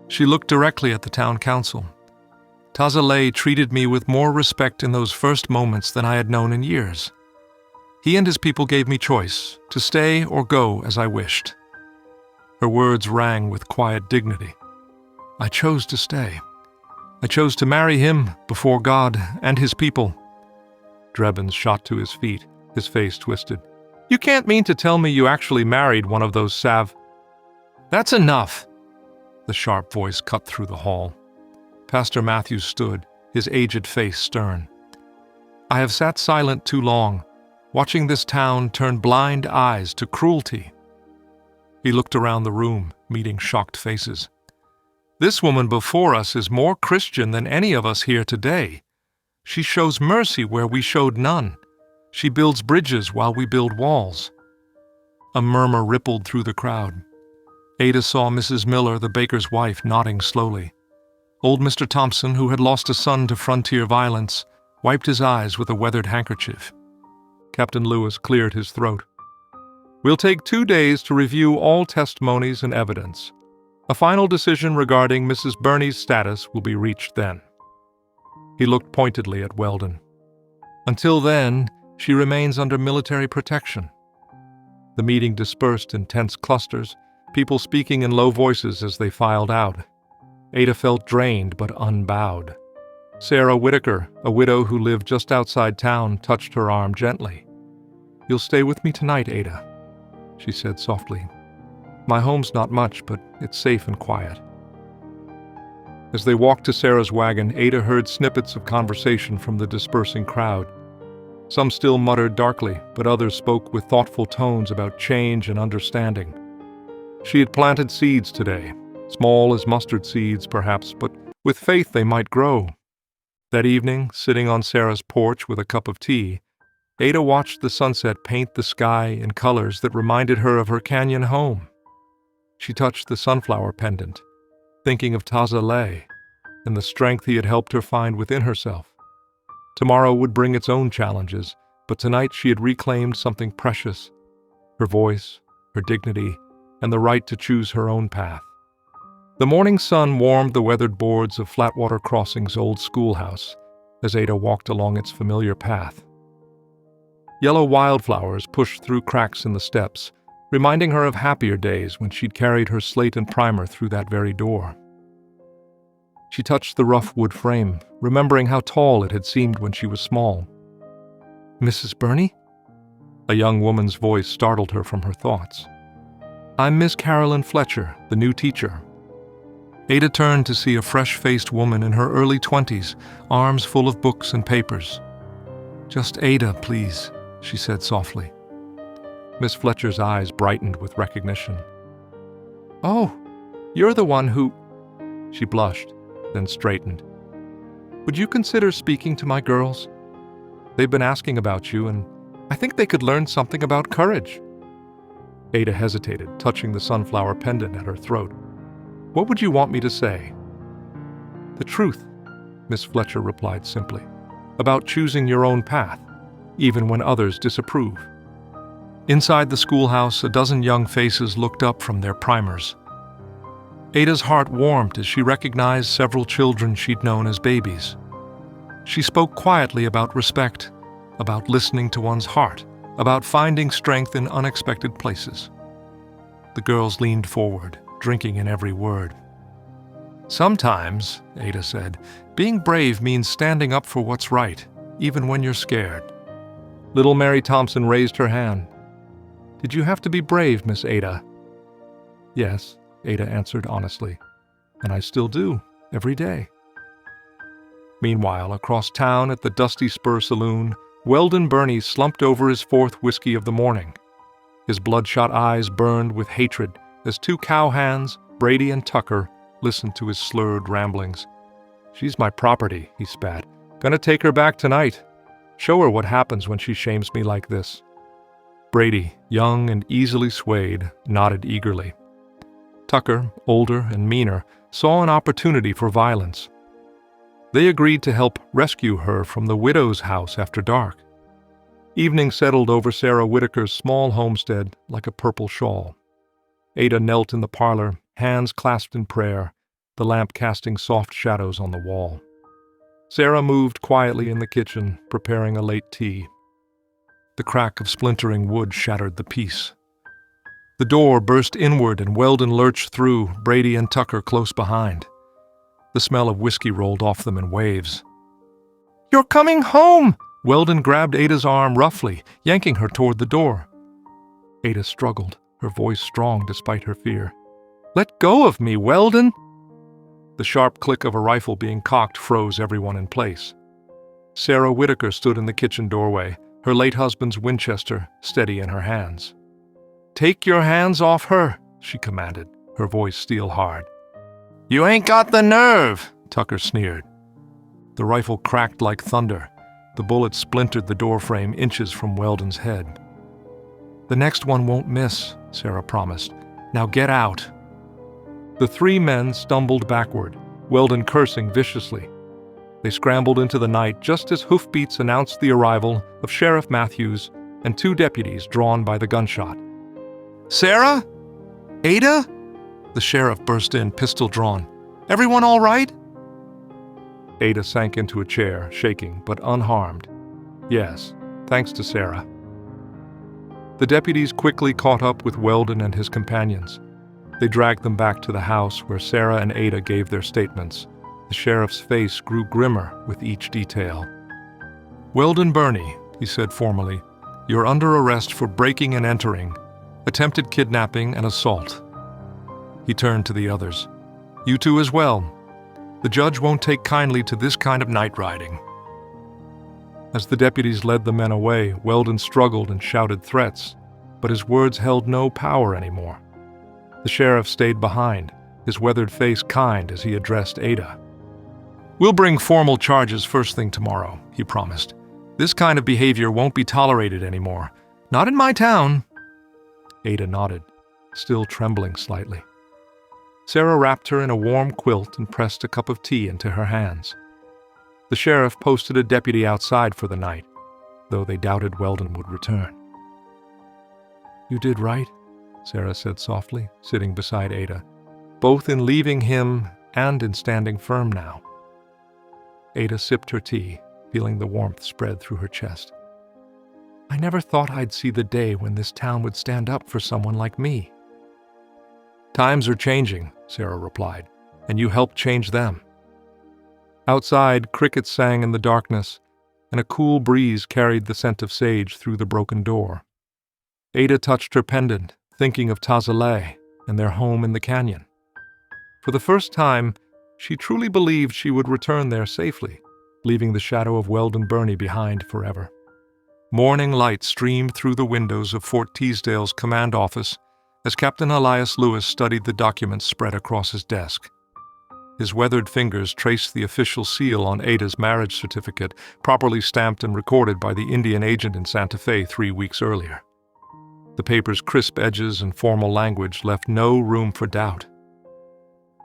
She looked directly at the town council. Tazalei treated me with more respect in those first moments than I had known in years. He and his people gave me choice, to stay or go as I wished. Her words rang with quiet dignity. I chose to stay. I chose to marry him before God and his people. Drebbins shot to his feet, his face twisted. "You can't mean to tell me you actually married one of those That's enough!" The sharp voice cut through the hall. Pastor Matthews stood, his aged face stern. "I have sat silent too long, watching this town turn blind eyes to cruelty." He looked around the room, meeting shocked faces. "This woman before us is more Christian than any of us here today. She shows mercy where we showed none. She builds bridges while we build walls." A murmur rippled through the crowd. Ada saw Mrs. Miller, the baker's wife, nodding slowly. Old Mr. Thompson, who had lost a son to frontier violence, wiped his eyes with a weathered handkerchief. Captain Lewis cleared his throat. "We'll take 2 days to review all testimonies and evidence. A final decision regarding Mrs. Burney's status will be reached then." He looked pointedly at Weldon. "Until then, she remains under military protection." The meeting dispersed in tense clusters, people speaking in low voices as they filed out. Ada felt drained but unbowed. Sarah Whitaker, a widow who lived just outside town, touched her arm gently. "You'll stay with me tonight, Ada," she said softly. "My home's not much, but it's safe and quiet." As they walked to Sarah's wagon, Ada heard snippets of conversation from the dispersing crowd. Some still muttered darkly, but others spoke with thoughtful tones about change and understanding. She had planted seeds today, small as mustard seeds perhaps, but with faith they might grow. That evening, sitting on Sarah's porch with a cup of tea, Ada watched the sunset paint the sky in colors that reminded her of her canyon home. She touched the sunflower pendant, thinking of Taza Lay and the strength he had helped her find within herself. Tomorrow would bring its own challenges, but tonight she had reclaimed something precious: her voice, her dignity, and the right to choose her own path. The morning sun warmed the weathered boards of Flatwater Crossing's old schoolhouse as Ada walked along its familiar path. Yellow wildflowers pushed through cracks in the steps, reminding her of happier days when she'd carried her slate and primer through that very door. She touched the rough wood frame, remembering how tall it had seemed when she was small. "Mrs. Burney?" A young woman's voice startled her from her thoughts. "I'm Miss Carolyn Fletcher, the new teacher." Ada turned to see a fresh-faced woman in her early 20s, arms full of books and papers. "Just Ada, please," she said softly. Miss Fletcher's eyes brightened with recognition. "Oh, you're the one who—" She blushed, then straightened. "Would you consider speaking to my girls? They've been asking about you, and I think they could learn something about courage." Ada hesitated, touching the sunflower pendant at her throat. "What would you want me to say?" "The truth," Miss Fletcher replied simply, "about choosing your own path, even when others disapprove." Inside the schoolhouse, a dozen young faces looked up from their primers. Ada's heart warmed as she recognized several children she'd known as babies. She spoke quietly about respect, about listening to one's heart, about finding strength in unexpected places. The girls leaned forward, drinking in every word. "Sometimes," Ada said, "being brave means standing up for what's right, even when you're scared." Little Mary Thompson raised her hand. "Did you have to be brave, Miss Ada?" "Yes," Ada answered honestly, "and I still do, every day." Meanwhile, across town at the Dusty Spur Saloon, Weldon Burney slumped over his fourth whiskey of the morning. His bloodshot eyes burned with hatred as two cowhands, Brady and Tucker, listened to his slurred ramblings. "She's my property," he spat. "Gonna take her back tonight. Show her what happens when she shames me like this." Brady, young and easily swayed, nodded eagerly. Tucker, older and meaner, saw an opportunity for violence. They agreed to help rescue her from the widow's house after dark. Evening settled over Sarah Whitaker's small homestead like a purple shawl. Ada knelt in the parlor, hands clasped in prayer, the lamp casting soft shadows on the wall. Sarah moved quietly in the kitchen, preparing a late tea. The crack of splintering wood shattered the peace. The door burst inward and Weldon lurched through, Brady and Tucker close behind. The smell of whiskey rolled off them in waves. "You're coming home!" Weldon grabbed Ada's arm roughly, yanking her toward the door. Ada struggled, her voice strong despite her fear. "Let go of me, Weldon!" The sharp click of a rifle being cocked froze everyone in place. Sarah Whitaker stood in the kitchen doorway, her late husband's Winchester steady in her hands. "Take your hands off her," she commanded, her voice steel hard. "You ain't got the nerve," Tucker sneered. The rifle cracked like thunder. The bullet splintered the doorframe inches from Weldon's head. "The next one won't miss," Sarah promised. "Now get out." The three men stumbled backward, Weldon cursing viciously. They scrambled into the night just as hoofbeats announced the arrival of Sheriff Matthews and two deputies drawn by the gunshot. "Sarah? Ada?" The sheriff burst in, pistol drawn. "Everyone all right?" Ada sank into a chair, shaking but unharmed. "Yes, thanks to Sarah." The deputies quickly caught up with Weldon and his companions. They dragged them back to the house where Sarah and Ada gave their statements, The sheriff's face grew grimmer with each detail. "Weldon Burney," he said formally, "you're under arrest for breaking and entering, attempted kidnapping, and assault." He turned to the others. "You two as well. The judge won't take kindly to this kind of night riding." As the deputies led the men away, Weldon struggled and shouted threats, but his words held no power anymore. The sheriff stayed behind, his weathered face kind as he addressed Ada. "We'll bring formal charges first thing tomorrow," he promised. "This kind of behavior won't be tolerated anymore. Not in my town." Ada nodded, still trembling slightly. Sarah wrapped her in a warm quilt and pressed a cup of tea into her hands. The sheriff posted a deputy outside for the night, though they doubted Weldon would return. "You did right," Sarah said softly, sitting beside Ada, "both in leaving him and in standing firm now." Ada sipped her tea, feeling the warmth spread through her chest. "I never thought I'd see the day when this town would stand up for someone like me." "Times are changing," Sarah replied, "and you helped change them." Outside, crickets sang in the darkness, and a cool breeze carried the scent of sage through the broken door. Ada touched her pendant, thinking of Tazaleh and their home in the canyon. For the first time, she truly believed she would return there safely, leaving the shadow of Weldon Burney behind forever. Morning light streamed through the windows of Fort Teasdale's command office as Captain Elias Lewis studied the documents spread across his desk. His weathered fingers traced the official seal on Ada's marriage certificate, properly stamped and recorded by the Indian agent in Santa Fe 3 weeks earlier. The paper's crisp edges and formal language left no room for doubt.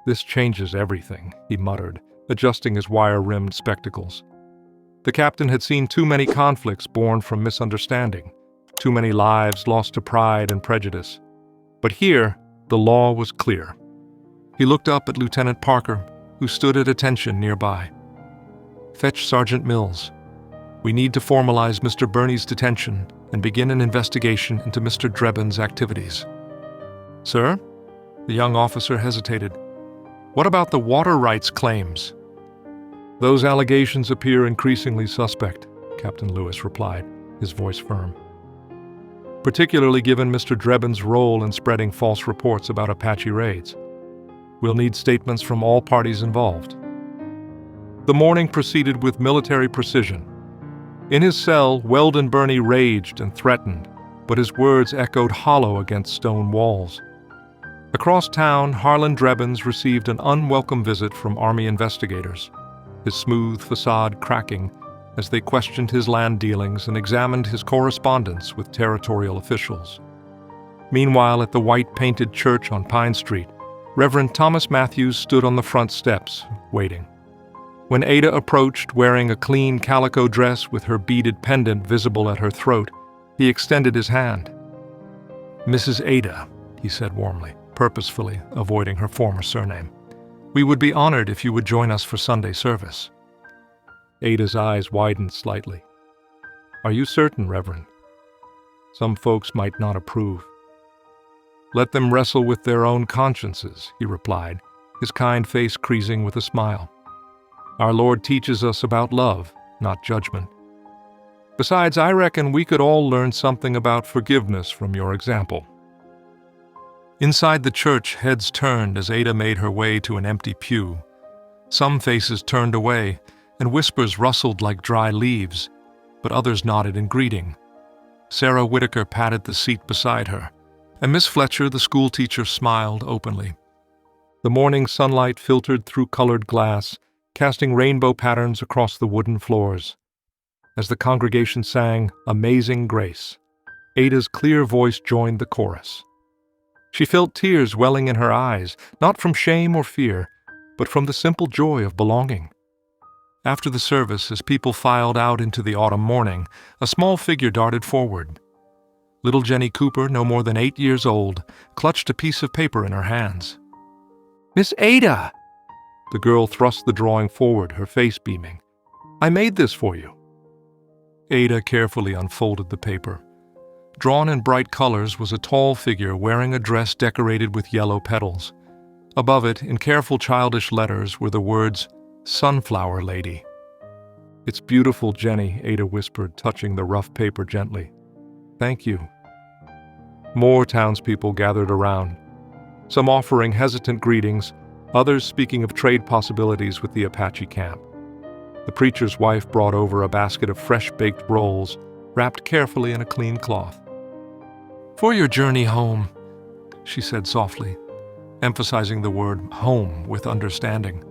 "This changes everything," he muttered, adjusting his wire-rimmed spectacles. The captain had seen too many conflicts born from misunderstanding, too many lives lost to pride and prejudice. But here, the law was clear. He looked up at Lieutenant Parker, who stood at attention nearby. "Fetch Sergeant Mills. We need to formalize Mr. Burney's detention and begin an investigation into Mr. Drebin's activities." "Sir?" The young officer hesitated. "What about the water rights claims?" "Those allegations appear increasingly suspect," Captain Lewis replied, his voice firm. "Particularly given Mr. Drebin's role in spreading false reports about Apache raids. We'll need statements from all parties involved." The morning proceeded with military precision. In his cell, Weldon Burney raged and threatened, but his words echoed hollow against stone walls. Across town, Harlan Drebins received an unwelcome visit from Army investigators, his smooth facade cracking as they questioned his land dealings and examined his correspondence with territorial officials. Meanwhile, at the white-painted church on Pine Street, Reverend Thomas Matthews stood on the front steps, waiting. When Ada approached, wearing a clean calico dress with her beaded pendant visible at her throat, he extended his hand. "Mrs. Ada," he said warmly, purposefully avoiding her former surname, "we would be honored if you would join us for Sunday service." Ada's eyes widened slightly. "Are you certain, Reverend? Some folks might not approve." "Let them wrestle with their own consciences," he replied, his kind face creasing with a smile. "Our Lord teaches us about love, not judgment. Besides, I reckon we could all learn something about forgiveness from your example." Inside the church, heads turned as Ada made her way to an empty pew. Some faces turned away, and whispers rustled like dry leaves, but others nodded in greeting. Sarah Whitaker patted the seat beside her, and Miss Fletcher, the schoolteacher, smiled openly. The morning sunlight filtered through colored glass, casting rainbow patterns across the wooden floors. As the congregation sang "Amazing Grace," Ada's clear voice joined the chorus. She felt tears welling in her eyes, not from shame or fear, but from the simple joy of belonging. After the service, as people filed out into the autumn morning, a small figure darted forward. Little Jenny Cooper, no more than 8 years old, clutched a piece of paper in her hands. "Miss Ada!" The girl thrust the drawing forward, her face beaming. "I made this for you." Ada carefully unfolded the paper. Drawn in bright colors was a tall figure wearing a dress decorated with yellow petals. Above it, in careful childish letters, were the words, Sunflower Lady. It's beautiful, Jenny, Ada whispered, touching the rough paper gently. Thank you. More townspeople gathered around, some offering hesitant greetings, others speaking of trade possibilities with the Apache camp. The preacher's wife brought over a basket of fresh-baked rolls, wrapped carefully in a clean cloth. For your journey home, she said softly, emphasizing the word home with understanding.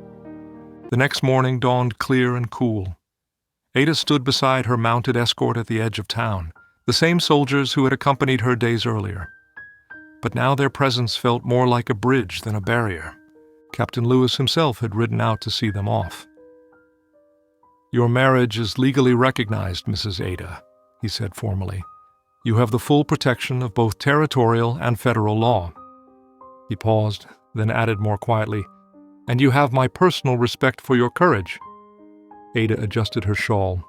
The next morning dawned clear and cool. Ada stood beside her mounted escort at the edge of town, the same soldiers who had accompanied her days earlier. But now their presence felt more like a bridge than a barrier. Captain Lewis himself had ridden out to see them off. Your marriage is legally recognized, Mrs. Ada, he said formally. You have the full protection of both territorial and federal law. He paused, then added more quietly, and you have my personal respect for your courage. Ada adjusted her shawl.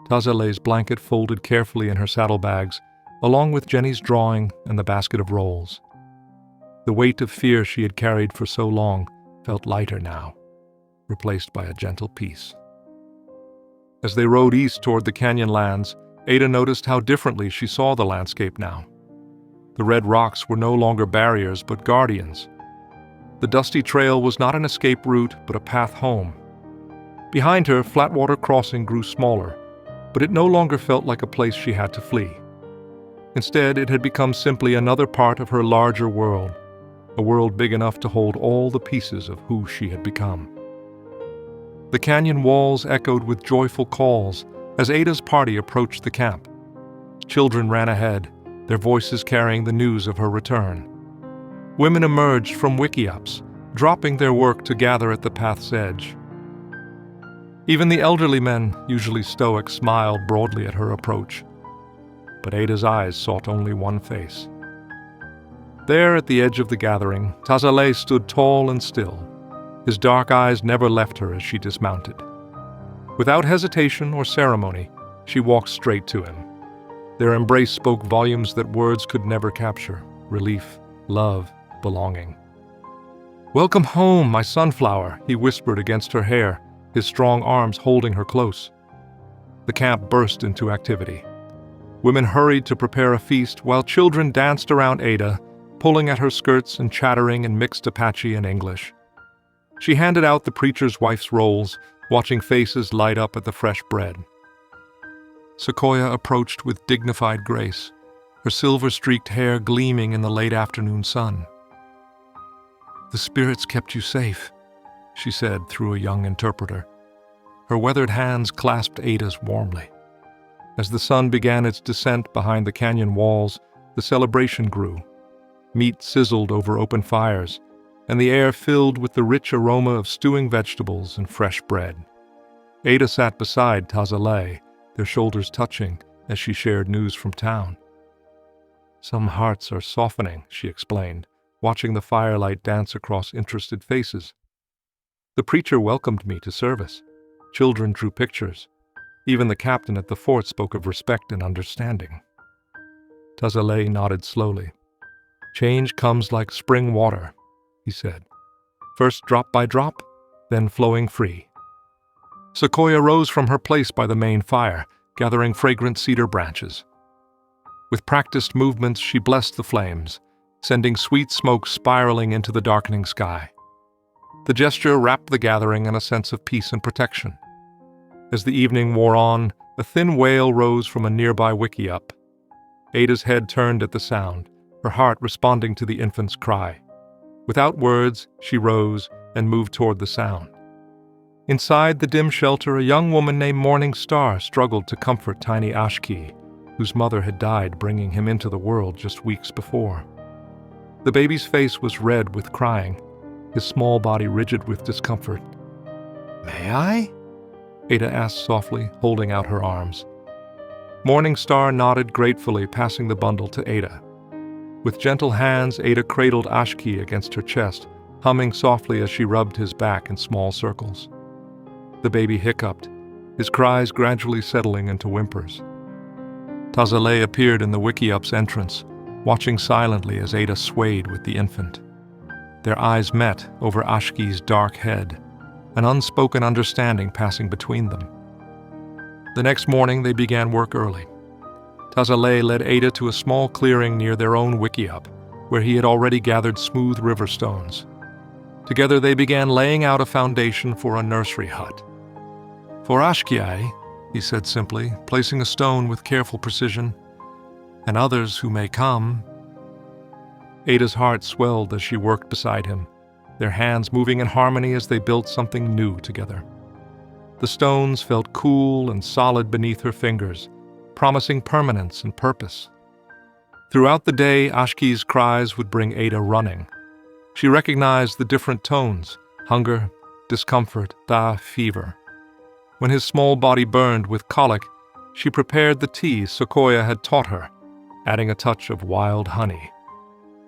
Tazalé's blanket folded carefully in her saddlebags, along with Jenny's drawing and the basket of rolls. The weight of fear she had carried for so long felt lighter now, replaced by a gentle peace. As they rode east toward the canyon lands, Ada noticed how differently she saw the landscape now. The red rocks were no longer barriers but guardians. The dusty trail was not an escape route but a path home. Behind her, Flatwater Crossing grew smaller, but it no longer felt like a place she had to flee. Instead, it had become simply another part of her larger world, a world big enough to hold all the pieces of who she had become. The canyon walls echoed with joyful calls as Ada's party approached the camp. Children ran ahead, their voices carrying the news of her return. Women emerged from wickiups, dropping their work to gather at the path's edge. Even the elderly men, usually stoic, smiled broadly at her approach. But Ada's eyes sought only one face. There at the edge of the gathering, Tazalé stood tall and still. His dark eyes never left her as she dismounted. Without hesitation or ceremony, she walked straight to him. Their embrace spoke volumes that words could never capture: relief, love, belonging. "Welcome home, my sunflower," he whispered against her hair, his strong arms holding her close. The camp burst into activity. Women hurried to prepare a feast while children danced around Ada, pulling at her skirts and chattering in mixed Apache and English. She handed out the preacher's wife's rolls, watching faces light up at the fresh bread. Sequoia approached with dignified grace, her silver-streaked hair gleaming in the late afternoon sun. "The spirits kept you safe," she said through a young interpreter. Her weathered hands clasped Ada's warmly. As the sun began its descent behind the canyon walls, the celebration grew. Meat sizzled over open fires, and the air filled with the rich aroma of stewing vegetables and fresh bread. Ada sat beside Tazalé, their shoulders touching as she shared news from town. "Some hearts are softening," she explained, watching the firelight dance across interested faces. "The preacher welcomed me to service. Children drew pictures. Even the captain at the fort spoke of respect and understanding." Tazalé nodded slowly. "Change comes like spring water," he said. "First drop by drop, then flowing free." Sequoia rose from her place by the main fire, gathering fragrant cedar branches. With practiced movements, she blessed the flames, sending sweet smoke spiraling into the darkening sky. The gesture wrapped the gathering in a sense of peace and protection. As the evening wore on, a thin wail rose from a nearby wickiup. Ada's head turned at the sound, her heart responding to the infant's cry. Without words, she rose and moved toward the sound. Inside the dim shelter, a young woman named Morning Star struggled to comfort tiny Ashki, whose mother had died bringing him into the world just weeks before. The baby's face was red with crying, his small body rigid with discomfort. "May I?" Ada asked softly, holding out her arms. Morning Star nodded gratefully, passing the bundle to Ada. With gentle hands, Ada cradled Ashki against her chest, humming softly as she rubbed his back in small circles. The baby hiccuped, his cries gradually settling into whimpers. Tazalé appeared in the wickiup's entrance, watching silently as Ada swayed with the infant. Their eyes met over Ashki's dark head. an unspoken understanding passing between them. The next morning they began work early. Tazalay led Ada to a small clearing near their own wickiup, where he had already gathered smooth river stones. Together they began laying out a foundation for a nursery hut. "For Ashkiai," he said simply, placing a stone with careful precision, "and others who may come." Ada's heart swelled as she worked beside him, their hands moving in harmony as they built something new together. The stones felt cool and solid beneath her fingers, promising permanence and purpose. Throughout the day, Ashki's cries would bring Ada running. She recognized the different tones: hunger, discomfort, fever. When his small body burned with colic, she prepared the tea Sequoia had taught her, adding a touch of wild honey.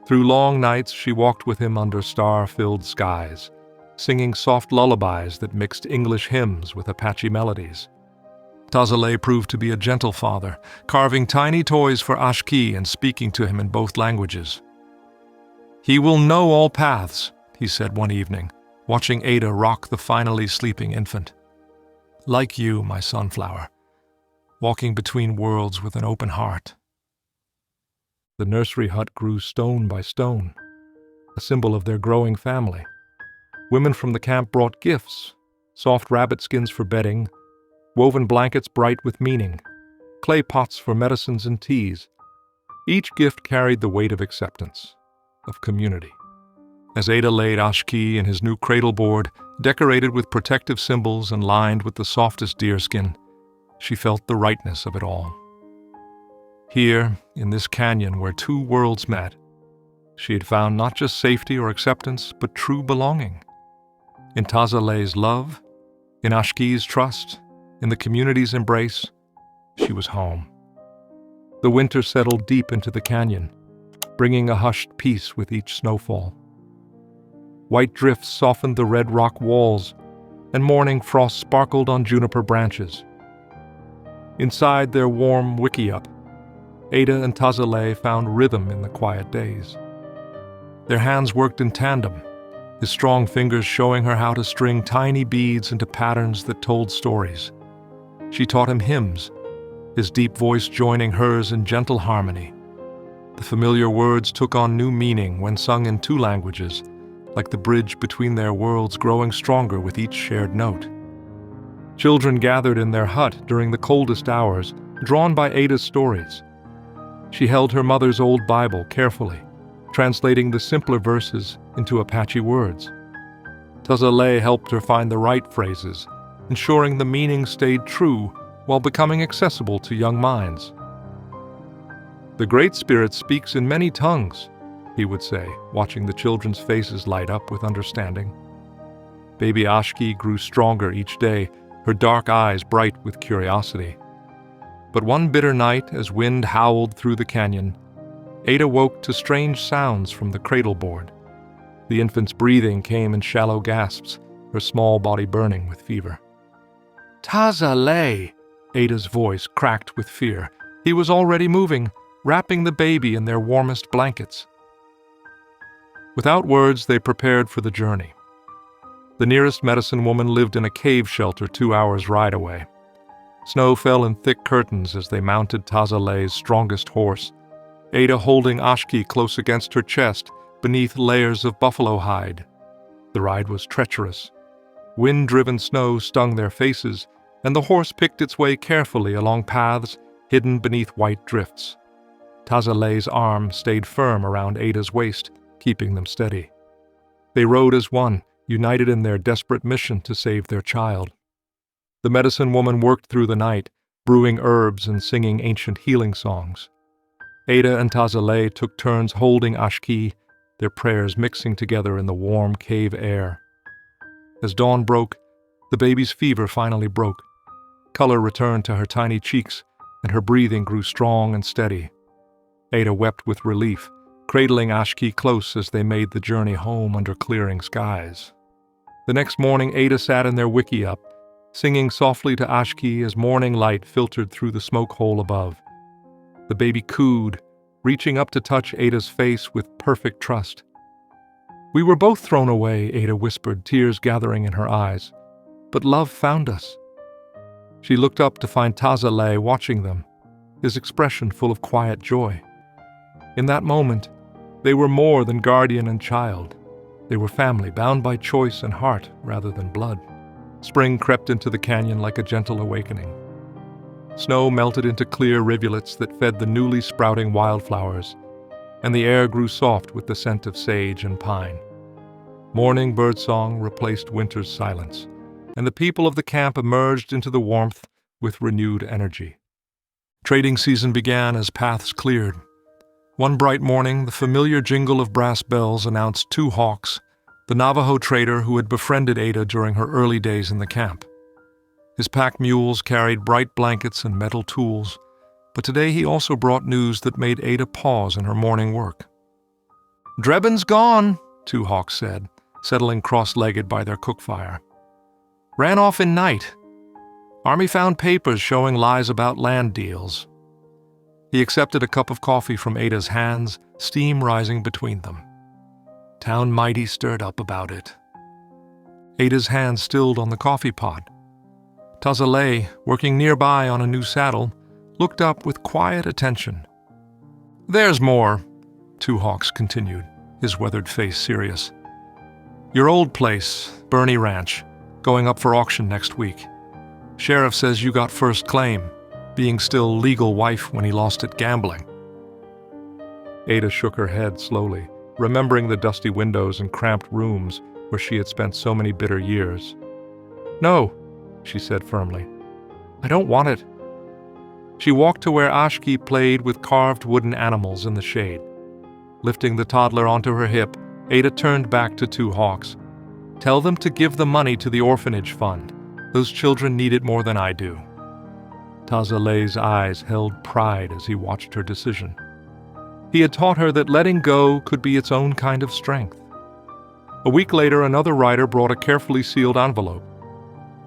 Through long nights, she walked with him under star-filled skies, singing soft lullabies that mixed English hymns with Apache melodies. Tazalay proved to be a gentle father, carving tiny toys for Ashki and speaking to him in both languages. "He will know all paths," he said one evening, watching Ada rock the finally sleeping infant. "Like you, my sunflower, walking between worlds with an open heart." The nursery hut grew stone by stone, a symbol of their growing family. Women from the camp brought gifts: soft rabbit skins for bedding, woven blankets bright with meaning, clay pots for medicines and teas. Each gift carried the weight of acceptance, of community. As Ada laid Ashki in his new cradle board, decorated with protective symbols and lined with the softest deerskin, she felt the rightness of it all. Here, in this canyon where two worlds met, she had found not just safety or acceptance, but true belonging. In Tazalay's love, in Ashki's trust, in the community's embrace, she was home. The winter settled deep into the canyon, bringing a hushed peace with each snowfall. White drifts softened the red rock walls, and morning frost sparkled on juniper branches. Inside their warm wickiup, Ada and Tazalay found rhythm in the quiet days. Their hands worked in tandem, his strong fingers showing her how to string tiny beads into patterns that told stories. She taught him hymns, his deep voice joining hers in gentle harmony. The familiar words took on new meaning when sung in two languages, like the bridge between their worlds growing stronger with each shared note. Children gathered in their hut during the coldest hours, drawn by Ada's stories. She held her mother's old Bible carefully, translating the simpler verses into Apache words. Tazalay helped her find the right phrases, ensuring the meaning stayed true while becoming accessible to young minds. "The Great Spirit speaks in many tongues," he would say, watching the children's faces light up with understanding. Baby Ashki grew stronger each day, her dark eyes bright with curiosity. But one bitter night, as wind howled through the canyon, Ada woke to strange sounds from the cradle board. The infant's breathing came in shallow gasps, her small body burning with fever. "Tazalay!" Ada's voice cracked with fear. He was already moving, wrapping the baby in their warmest blankets. Without words, they prepared for the journey. The nearest medicine woman lived in a cave shelter 2 hours' ride away. Snow fell in thick curtains as they mounted Tazalay's strongest horse, Ada holding Ashki close against her chest beneath layers of buffalo hide. The ride was treacherous. Wind-driven snow stung their faces, and the horse picked its way carefully along paths hidden beneath white drifts. Tazalay's arm stayed firm around Ada's waist, keeping them steady. They rode as one, united in their desperate mission to save their child. The medicine woman worked through the night, brewing herbs and singing ancient healing songs. Ada and Tazalay took turns holding Ashki, their prayers mixing together in the warm cave air. As dawn broke, the baby's fever finally broke. Color returned to her tiny cheeks, and her breathing grew strong and steady. Ada wept with relief, cradling Ashki close as they made the journey home under clearing skies. The next morning, Ada sat in their wickiup, singing softly to Ashki as morning light filtered through the smoke hole above. The baby cooed, reaching up to touch Ada's face with perfect trust. "We were both thrown away," Ada whispered, tears gathering in her eyes. "But love found us." She looked up to find Tazalay watching them, his expression full of quiet joy. In that moment, they were more than guardian and child. They were family, bound by choice and heart rather than blood. Spring crept into the canyon like a gentle awakening. Snow melted into clear rivulets that fed the newly sprouting wildflowers, and the air grew soft with the scent of sage and pine. Morning birdsong replaced winter's silence, and the people of the camp emerged into the warmth with renewed energy. Trading season began as paths cleared. One bright morning, the familiar jingle of brass bells announced Two Hawks, the Navajo trader who had befriended Ada during her early days in the camp. His pack mules carried bright blankets and metal tools, but today he also brought news that made Ada pause in her morning work. "Drebin's gone," Two Hawks said, settling cross-legged by their cook fire. "Ran off in night. Army found papers showing lies about land deals." He accepted a cup of coffee from Ada's hands, steam rising between them. "Town mighty stirred up about it." Ada's hand stilled on the coffee pot. Tazalay, working nearby on a new saddle, looked up with quiet attention. "There's more," Two Hawks continued, his weathered face serious. "Your old place, Bernie Ranch, going up for auction next week. Sheriff says you got first claim, being still legal wife when he lost at gambling." Ada shook her head slowly, remembering the dusty windows and cramped rooms where she had spent so many bitter years. "No," she said firmly. "I don't want it." She walked to where Ashki played with carved wooden animals in the shade. Lifting the toddler onto her hip, Ada turned back to Two Hawks. "Tell them to give the money to the orphanage fund. Those children need it more than I do." Tazalay's eyes held pride as he watched her decision. He had taught her that letting go could be its own kind of strength. A week later, another rider brought a carefully sealed envelope.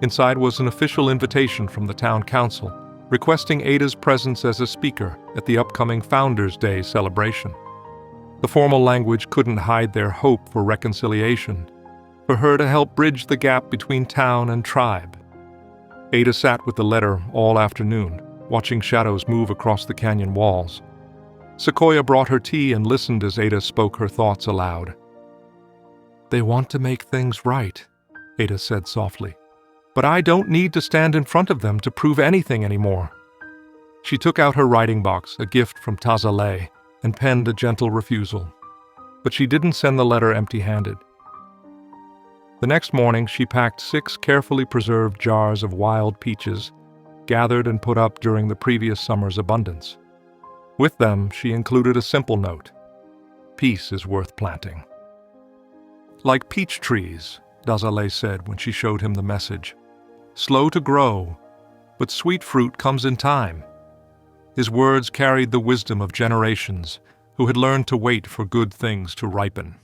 Inside was an official invitation from the town council, requesting Ada's presence as a speaker at the upcoming Founders' Day celebration. The formal language couldn't hide their hope for reconciliation, for her to help bridge the gap between town and tribe. Ada sat with the letter all afternoon, watching shadows move across the canyon walls. Sequoia brought her tea and listened as Ada spoke her thoughts aloud. "They want to make things right," Ada said softly. "But I don't need to stand in front of them to prove anything anymore." She took out her writing box, a gift from Tazalay, and penned a gentle refusal. But she didn't send the letter empty-handed. The next morning, she packed 6 carefully preserved jars of wild peaches, gathered and put up during the previous summer's abundance. With them, she included a simple note: "Peace is worth planting." "Like peach trees," Tazalay said when she showed him the message. "Slow to grow, but sweet fruit comes in time." His words carried the wisdom of generations who had learned to wait for good things to ripen.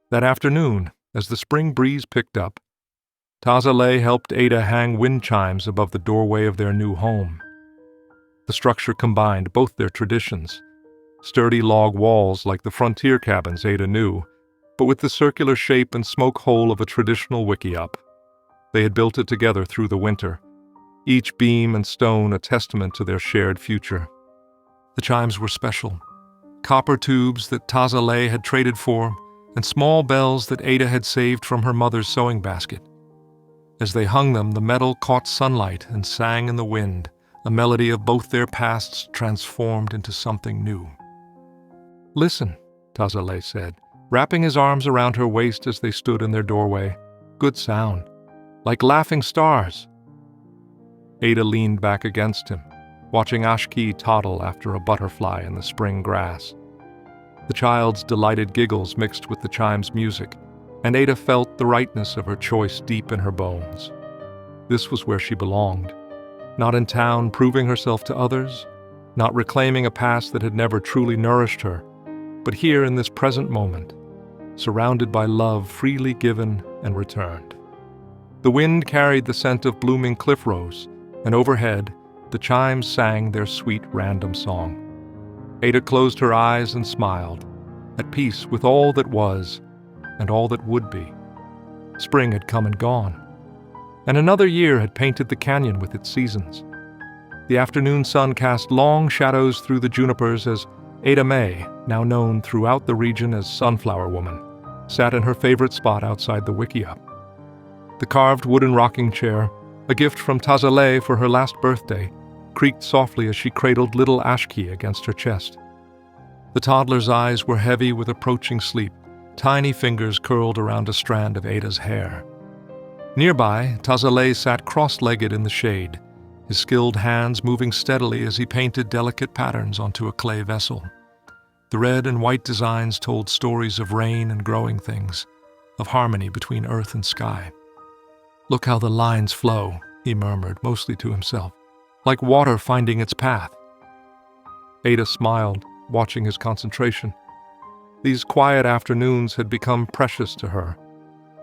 That afternoon, as the spring breeze picked up, Tazalay helped Ada hang wind chimes above the doorway of their new home. The structure combined both their traditions, sturdy log walls like the frontier cabins Ada knew, but with the circular shape and smoke hole of a traditional wickiup. They had built it together through the winter, each beam and stone a testament to their shared future. The chimes were special, copper tubes that Tazalay had traded for, and small bells that Ada had saved from her mother's sewing basket. As they hung them, the metal caught sunlight and sang in the wind, a melody of both their pasts transformed into something new. "Listen," Tazalay said, wrapping his arms around her waist as they stood in their doorway. "Good sound, like laughing stars." Ada leaned back against him, watching Ashki toddle after a butterfly in the spring grass. The child's delighted giggles mixed with the chime's music, and Ada felt the rightness of her choice deep in her bones. This was where she belonged, not in town proving herself to others, not reclaiming a past that had never truly nourished her, but here in this present moment, surrounded by love freely given and returned. The wind carried the scent of blooming cliff rose, and overhead, the chimes sang their sweet random song. Ada closed her eyes and smiled, at peace with all that was, and all that would be. Spring had come and gone, and another year had painted the canyon with its seasons. The afternoon sun cast long shadows through the junipers as Ada Mae, now known throughout the region as Sunflower Woman, sat in her favorite spot outside the wickiup. The carved wooden rocking chair, a gift from Tazaleh for her last birthday, creaked softly as she cradled little Ashki against her chest. The toddler's eyes were heavy with approaching sleep, tiny fingers curled around a strand of Ada's hair. Nearby, Tazaleh sat cross-legged in the shade, his skilled hands moving steadily as he painted delicate patterns onto a clay vessel. The red and white designs told stories of rain and growing things, of harmony between earth and sky. "Look how the lines flow," he murmured, mostly to himself, "like water finding its path." Ada smiled, watching his concentration. These quiet afternoons had become precious to her,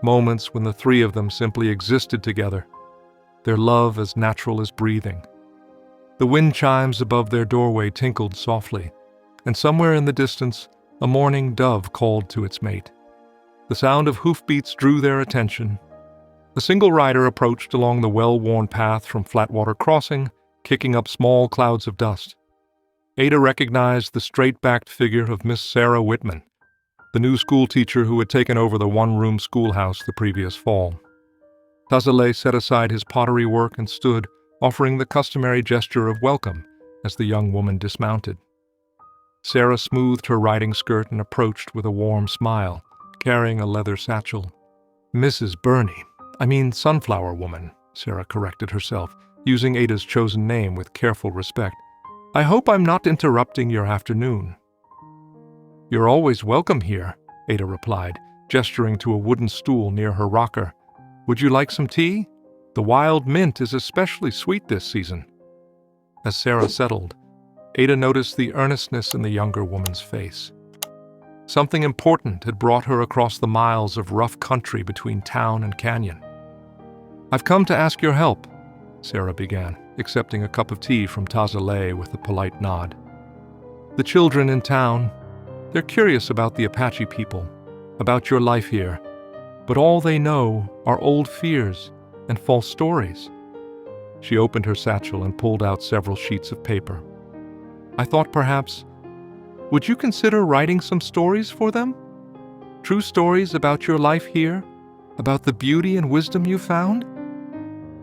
moments when the three of them simply existed together, their love as natural as breathing. The wind chimes above their doorway tinkled softly, and somewhere in the distance, a mourning dove called to its mate. The sound of hoofbeats drew their attention. A single rider approached along the well-worn path from Flatwater Crossing, kicking up small clouds of dust. Ada recognized the straight-backed figure of Miss Sarah Whitman, the new schoolteacher who had taken over the one-room schoolhouse the previous fall. Tazaleh set aside his pottery work and stood, offering the customary gesture of welcome as the young woman dismounted. Sarah smoothed her riding skirt and approached with a warm smile, carrying a leather satchel. Sunflower Woman, Sarah corrected herself, using Ada's chosen name with careful respect. "I hope I'm not interrupting your afternoon." "You're always welcome here," Ada replied, gesturing to a wooden stool near her rocker. "Would you like some tea? The wild mint is especially sweet this season." As Sarah settled, Ada noticed the earnestness in the younger woman's face. Something important had brought her across the miles of rough country between town and canyon. "I've come to ask your help," Sarah began, accepting a cup of tea from Tazaleh with a polite nod. "The children in town, they're curious about the Apache people, about your life here, but all they know are old fears and false stories." She opened her satchel and pulled out several sheets of paper. "I thought perhaps, would you consider writing some stories for them? True stories about your life here, about the beauty and wisdom you found?"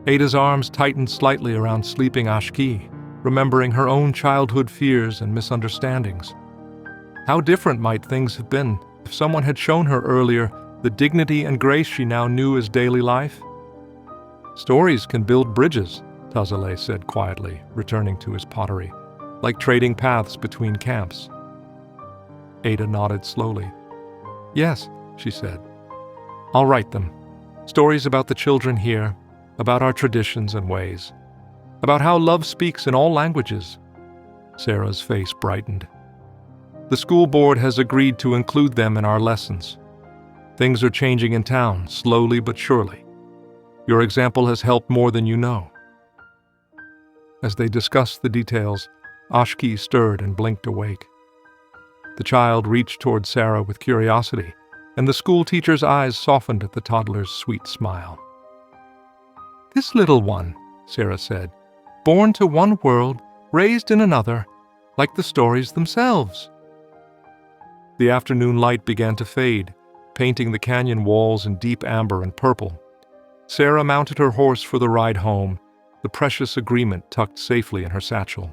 Ada's arms tightened slightly around sleeping Ashki, remembering her own childhood fears and misunderstandings. How different might things have been if someone had shown her earlier the dignity and grace she now knew as daily life? "Stories can build bridges," Tazaleh said quietly, returning to his pottery, "like trading paths between camps." Ada nodded slowly. "Yes," she said. "I'll write them. Stories about the children here, about our traditions and ways, about how love speaks in all languages." Sarah's face brightened. "The school board has agreed to include them in our lessons. Things are changing in town, slowly but surely. Your example has helped more than you know." As they discussed the details, Ashki stirred and blinked awake. The child reached toward Sarah with curiosity, and the school teacher's eyes softened at the toddler's sweet smile. "This little one," Sarah said, "born to one world, raised in another, like the stories themselves." The afternoon light began to fade, painting the canyon walls in deep amber and purple. Sarah mounted her horse for the ride home, the precious agreement tucked safely in her satchel.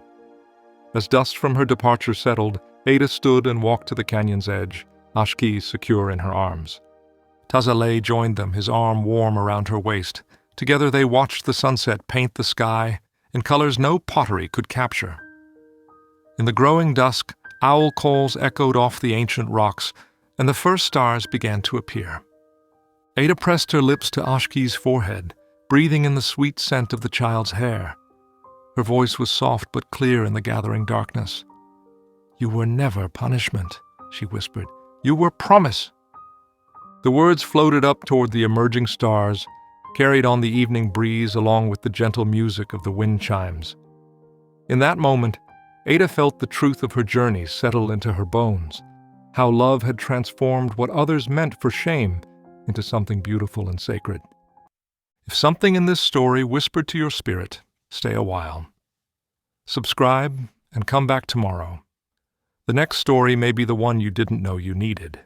As dust from her departure settled, Ada stood and walked to the canyon's edge, Ashki secure in her arms. Tazaleh joined them, his arm warm around her waist. Together they watched the sunset paint the sky in colors no pottery could capture. In the growing dusk, owl calls echoed off the ancient rocks, and the first stars began to appear. Ada pressed her lips to Ashki's forehead, breathing in the sweet scent of the child's hair. Her voice was soft but clear in the gathering darkness. "You were never punishment," she whispered. "You were promise." The words floated up toward the emerging stars, carried on the evening breeze along with the gentle music of the wind chimes. In that moment, Ada felt the truth of her journey settle into her bones, how love had transformed what others meant for shame into something beautiful and sacred. If something in this story whispered to your spirit, stay a while. Subscribe and come back tomorrow. The next story may be the one you didn't know you needed.